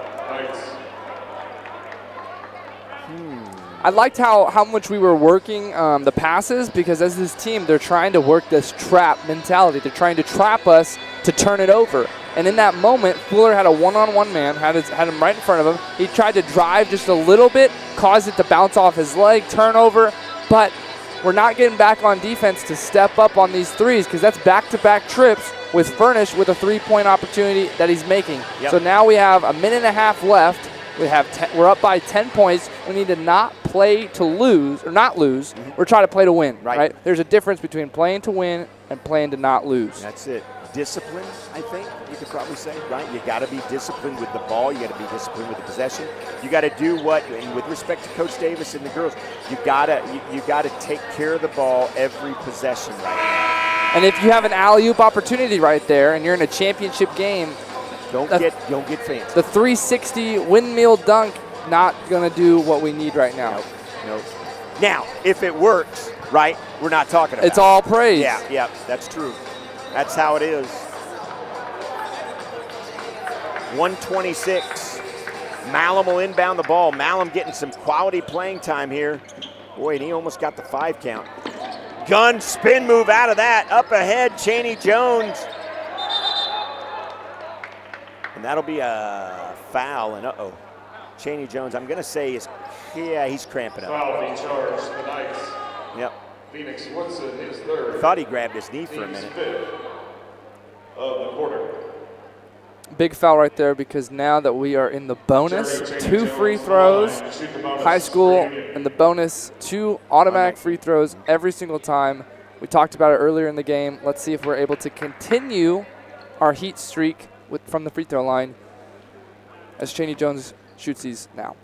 I liked how much we were working the passes, because as this team, they're trying to work this trap mentality. They're trying to trap us to turn it over. And in that moment, Fuller had a one-on-one man, had him right in front of him. He tried to drive just a little bit, caused it to bounce off his leg, turnover, but we're not getting back on defense to step up on these threes, because that's back-to-back trips with Furnish with a 3-point opportunity that he's making. Yep. So now we have a minute and a half left. We're up by 10 points. We need to not play to lose, or not lose. We're trying to play to win, right? There's a difference between playing to win and playing to not lose. That's it. Discipline, I think you could probably say, right? You got to be disciplined with the ball. You got to be disciplined with the possession. You got to do what, and with respect to Coach Davis and the girls, you got to take care of the ball every possession right now. And if you have an alley-oop opportunity right there, and you're in a championship game, don't get fancy. The 360 windmill dunk not going to do what we need right now. Nope. Now, if it works, right, we're not talking about it. It's all praise. Yeah, that's true. That's how it is. 1:26. Malum will inbound the ball. Malum getting some quality playing time here. Boy, and he almost got the 5 count. Gunn spin move out of that. Up ahead, Chaney Jones. And that'll be a foul. And Chaney Jones, I'm going to say, he's cramping up. Foul being charged, the Knights. Yep. Phoenix Woodson, his 3rd. Thought he grabbed his knee for a minute. 5th of the quarter. Big foul right there, because now that we are in the bonus, 2 free throws, high school, and the bonus, 2 automatic free throws every single time. We talked about it earlier in the game. Let's see if we're able to continue our heat streak from the free throw line as Chaney Jones shoots these now.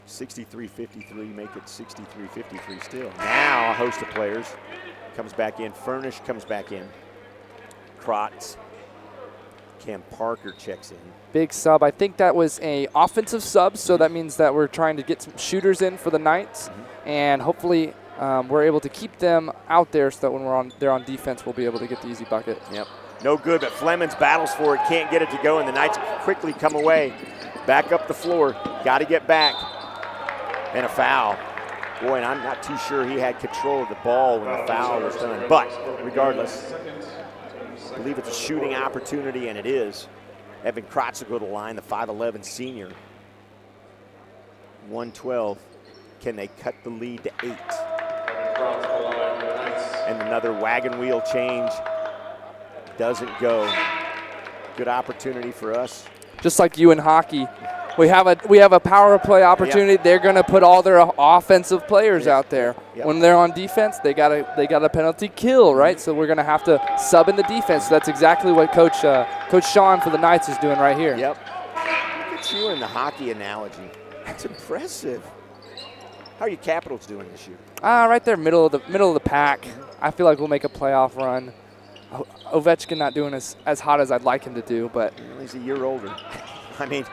63-53, make it 63-53 still. Now a host of players comes back in. Furnish comes back in. Krotz. Cam Parker checks in. Big sub. I think that was a offensive sub, so that means that we're trying to get some shooters in for the Knights, and hopefully we're able to keep them out there so that when they're on defense, we'll be able to get the easy bucket. Yep. No good, but Flemings battles for it, can't get it to go, and the Knights quickly come away. Back up the floor, got to get back. And a foul. Boy, and I'm not too sure he had control of the ball when the foul was done. But regardless, I believe it's a shooting opportunity, and it is. Evan Krotz will go to the line, the 5'11 senior. 112. Can they cut the lead to 8? And another wagon wheel change. Doesn't go. Good opportunity for us. Just like you in hockey, we have a power play opportunity. Yep. They're going to put all their offensive players out there. Yep. When they're on defense, they got a penalty kill, right? So we're going to have to sub in the defense. So that's exactly what Coach Sean for the Knights is doing right here. Yep. Look at you in the hockey analogy. That's impressive. How are your Capitals doing this year? Right there, middle of the pack. I feel like we'll make a playoff run. Ovechkin not doing as hot as I'd like him to do, but well, he's a year older. I mean,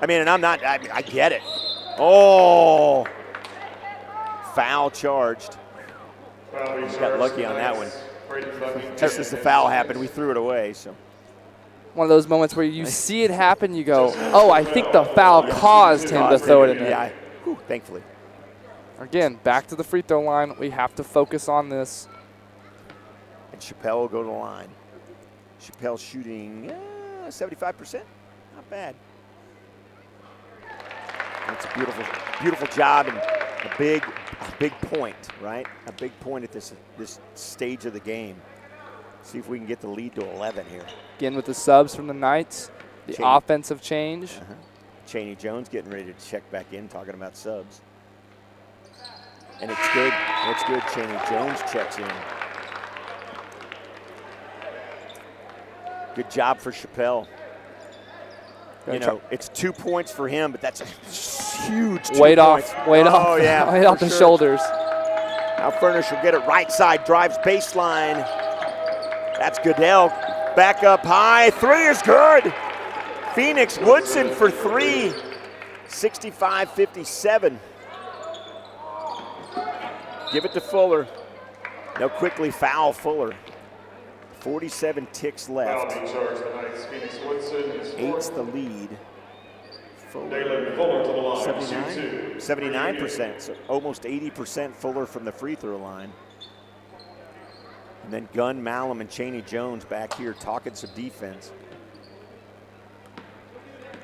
and I'm not. I get it. Oh, foul charged. We got lucky on that one. Just as the foul happened, we threw it away. So one of those moments where you see it happen, you go, "Oh, I think the foul caused him to throw it in there." Yeah, thankfully. Again, back to the free throw line. We have to focus on this. And Chappelle will go to the line. Chappelle shooting 75%. Not bad. That's a beautiful job and a big point, right? A big point at this stage of the game. See if we can get the lead to 11 here. Again with the subs from the Knights, the offensive change. Chaney Jones getting ready to check back in, talking about subs. And it's good. It's good. Chaney Jones checks in. Good job for Chappelle. You know, it's 2 points for him, but that's a huge 2 points. Weight off yeah, weight off the shoulders. Now Furnish will get it right side, drives baseline. That's Goodell. Back up high. 3 is good. Phoenix Woodson for 3. 65-57. Give it to Fuller. They'll quickly foul Fuller. 47 ticks left. 8's the lead. 79%, so almost 80% Fuller from the free throw line. And then Gunn, Malum, and Chaney Jones back here talking some defense.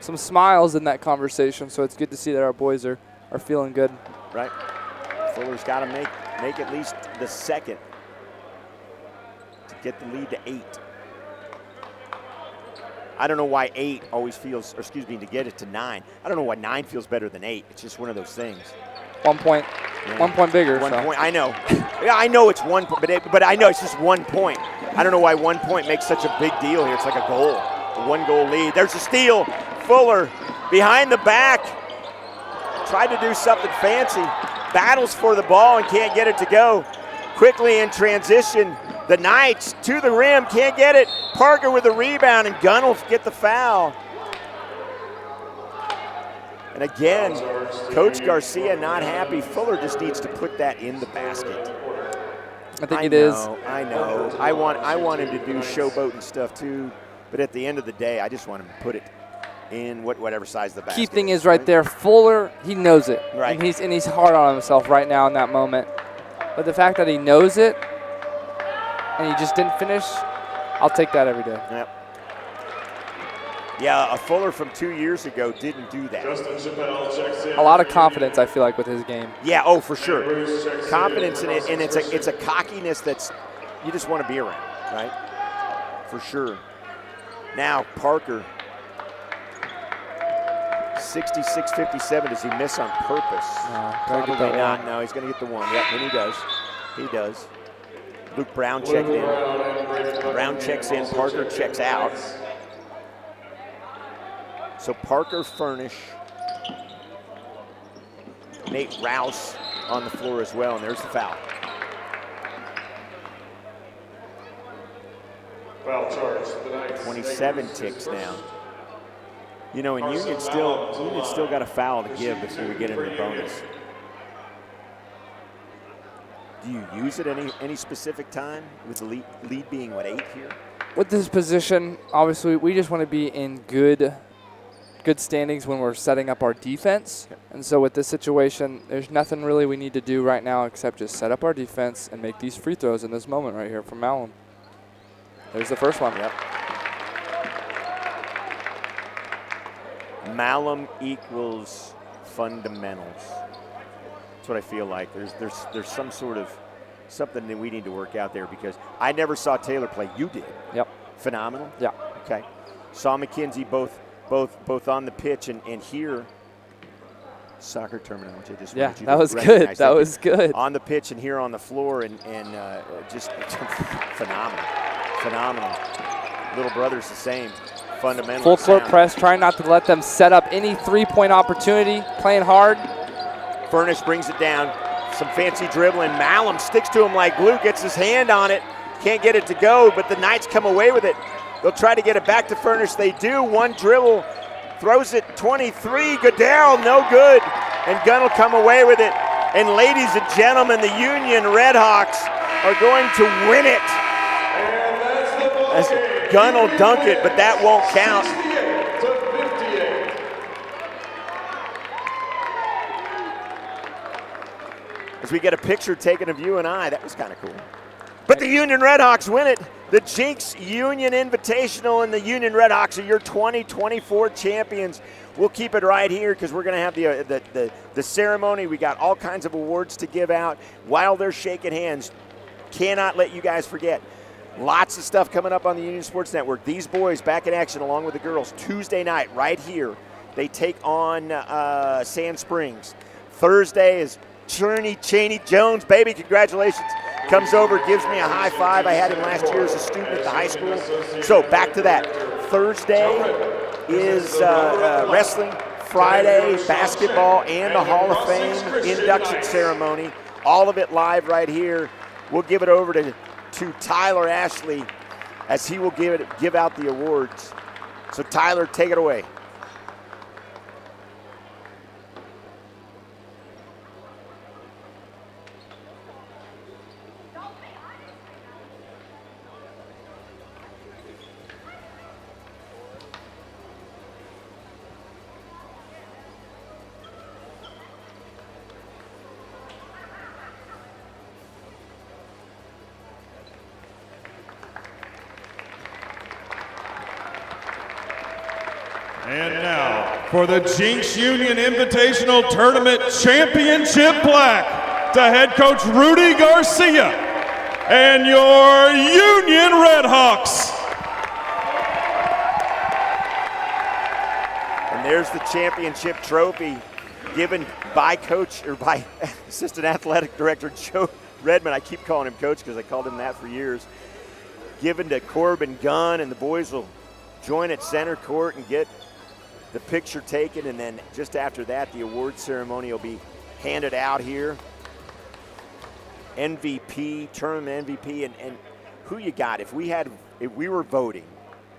Some smiles in that conversation, so it's good to see that our boys are feeling good. Right. Fuller's got to make at least the second to get the lead to 8. I don't know why 8 always feels, or excuse me, to get it to 9. I don't know why 9 feels better than 8. It's just one of those things. 1 point. Yeah. 1 point bigger. 1 point. I know. Yeah, I know it's 1 point, but I know it's just 1 point. I don't know why 1 point makes such a big deal here. It's like a goal, a 1-goal lead. There's a steal. Fuller behind the back. Tried to do something fancy. Battles for the ball and can't get it to go. Quickly in transition. The Knights to the rim, can't get it. Parker with a rebound, and Gunn will get the foul. And again, Coach Garcia not happy. Fuller just needs to put that in the basket. I think it is. I know. I want him to do showboat and stuff too, but at the end of the day, I just want him to put it in whatever size the basket. Key thing is right there, Fuller, he knows it. Right. And he's hard on himself right now in that moment. But the fact that he knows it and he just didn't finish, I'll take that every day. Yep. Yeah, a Fuller from 2 years ago didn't do that. A lot of confidence, I feel like, with his game. Yeah, oh, for sure. Confidence in it, and it's a cockiness that's you just want to be around, right? For sure. Now, Parker, 66-57. Does he miss on purpose? No, probably not. One. No, he's going to get the one. Yep, and he does. He does. Luke Brown checked in. Brown checks in. Parker checks out. So Parker, Furnish, Nate Rouse on the floor as well, and there's the foul. Foul charge. 27 ticks now. You know, and Union still got a foul to give before we get into the bonus. Do you use it any specific time with the lead being, what, 8 here? with this position, obviously, we just want to be in good standings when we're setting up our defense. And so with this situation, there's nothing really we need to do right now except just set up our defense and make these free throws in this moment right here from Malum. There's the first one. Yep. Malum equals fundamentals. That's what I feel like. There's some sort of something that we need to work out there, because I never saw Taylor play. You did. Yep. Phenomenal. Yeah. Okay. Saw McKenzie both on the pitch and here. Soccer terminology. Just yeah, that was good. That was good. On the pitch and here on the floor, and just phenomenal. Phenomenal. Little brother's the same. Fundamental. Full court press, trying not to let them set up any three-point opportunity. Playing hard. Furnish brings it down. Some fancy dribbling. Malum sticks to him like glue, gets his hand on it. Can't get it to go, but the Knights come away with it. They'll try to get it back to Furnish. They do. One dribble. Throws it 23. Goodell, no good. And Gunn will come away with it. And ladies and gentlemen, the Union Redhawks are going to win it. As Gunn will dunk it, but that won't count. As we get a picture taken of you and I, that was kind of cool. But the Union Redhawks win it. The Jinx Union Invitational, and the Union Redhawks are your 2024 champions. We'll keep it right here because we're going to have the ceremony. We got all kinds of awards to give out while they're shaking hands. Cannot let you guys forget. Lots of stuff coming up on the Union Sports Network. These boys back in action along with the girls Tuesday night right here. They take on Sand Springs. Thursday is Tourney Cheney Jones, baby, congratulations. Comes over, gives me a high five. I had him last year as a student at the high school. So back to that. Thursday is wrestling. Friday, basketball, and the Hall of Fame induction ceremony. All of it live right here. We'll give it over to Tyler Ashley as he will give out the awards. So Tyler, take it away. And now, for the Jinx Union Invitational Tournament Championship plaque, to head coach Rudy Garcia and your Union Redhawks. And there's the championship trophy given by Assistant Athletic Director Joe Redmond. I keep calling him coach because I called him that for years. Given to Corbin Gunn, and the boys will join at center court and get the picture taken, and then just after that, the award ceremony will be handed out here. MVP, tournament MVP, and who you got? If we were voting,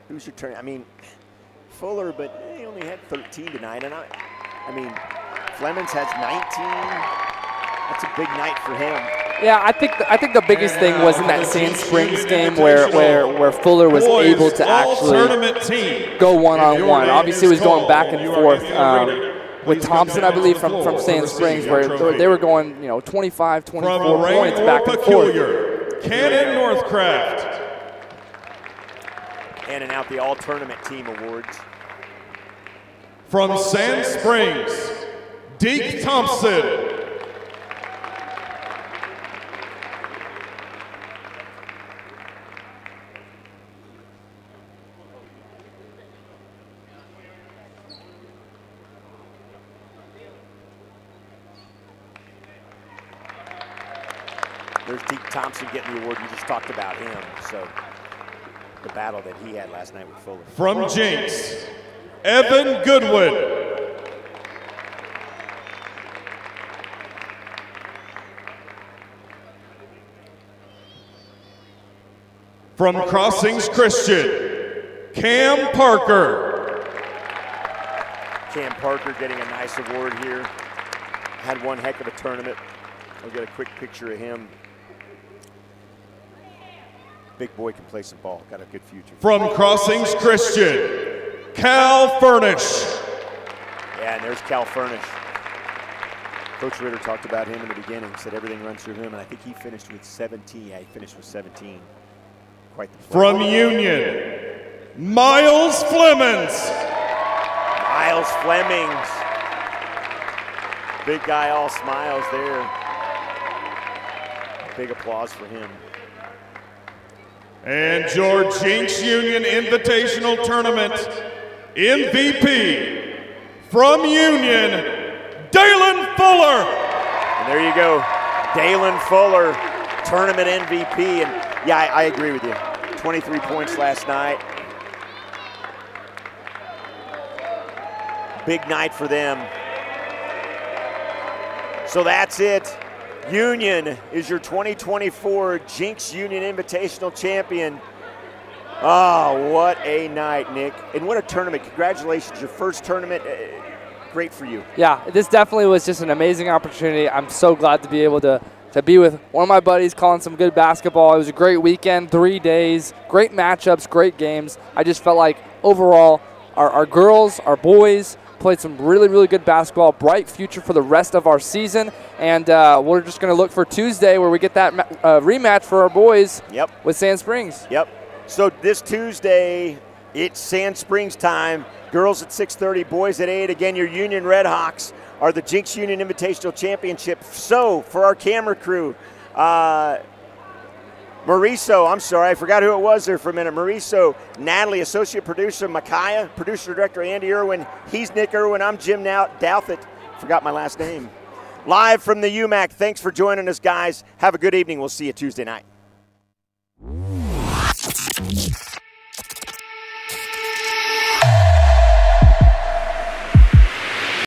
who's your turn? I mean, Fuller, but he only had 13 tonight, and I mean, Flemings has 19. That's a big night for him. Yeah, I think the biggest thing was in that Sand Springs game where Fuller was able to actually go one-on-one. Obviously, it was going back and forth with Thompson, I believe, from Sand Springs, where they were going, 25, 24 points back and forth. Cannon Northcraft. Handing out the all-tournament team awards. From Sand Springs, Deke Thompson. There's Deke Thompson getting the award. You just talked about him, so the battle that he had last night with Fuller. From Jinx, Evan Goodwin. From Crossings Christian, Cam Parker. Cam Parker getting a nice award here. Had one heck of a tournament. I'll get a quick picture of him. big boy can play some ball. Got a good future. From Crossings Christian, Cal Furnish. Yeah, and there's Cal Furnish. Coach Ritter talked about him in the beginning, said everything runs through him, and I think he finished with 17. Yeah, he finished with 17. Quite the player. From Union, Miles Flemings. Miles Flemings. Big guy, all smiles there. Big applause for him. And your Jinx Union Invitational Tournament MVP from Union, Dalen Fuller. And there you go, Dalen Fuller, tournament MVP. And yeah, I agree with you. 23 points last night. Big night for them. So that's it. Union is your 2024 Jinx Union Invitational Champion. Oh, what a night, Nick. And what a tournament. Congratulations, your first tournament. Great for you. Yeah, this definitely was just an amazing opportunity. I'm so glad to be able to be with one of my buddies calling some good basketball. It was a great weekend, 3 days, great matchups, great games. I just felt like overall our girls, our boys, played some really, really good basketball, bright future for the rest of our season. And we're just going to look for Tuesday where we get that rematch for our boys with Sand Springs. Yep. So this Tuesday, it's Sand Springs time. Girls at 6:30, boys at 8. Again, your Union Redhawks are the Jinx Union Invitational Championship. So for our camera crew, Mauricio, I'm sorry, I forgot who it was there for a minute. Mauricio, Natalie, associate producer, Micaiah, producer director Andy Irwin. He's Nick Irwin. I'm Jim Douthit. Forgot my last name. Live from the UMAC. Thanks for joining us, guys. Have a good evening. We'll see you Tuesday night.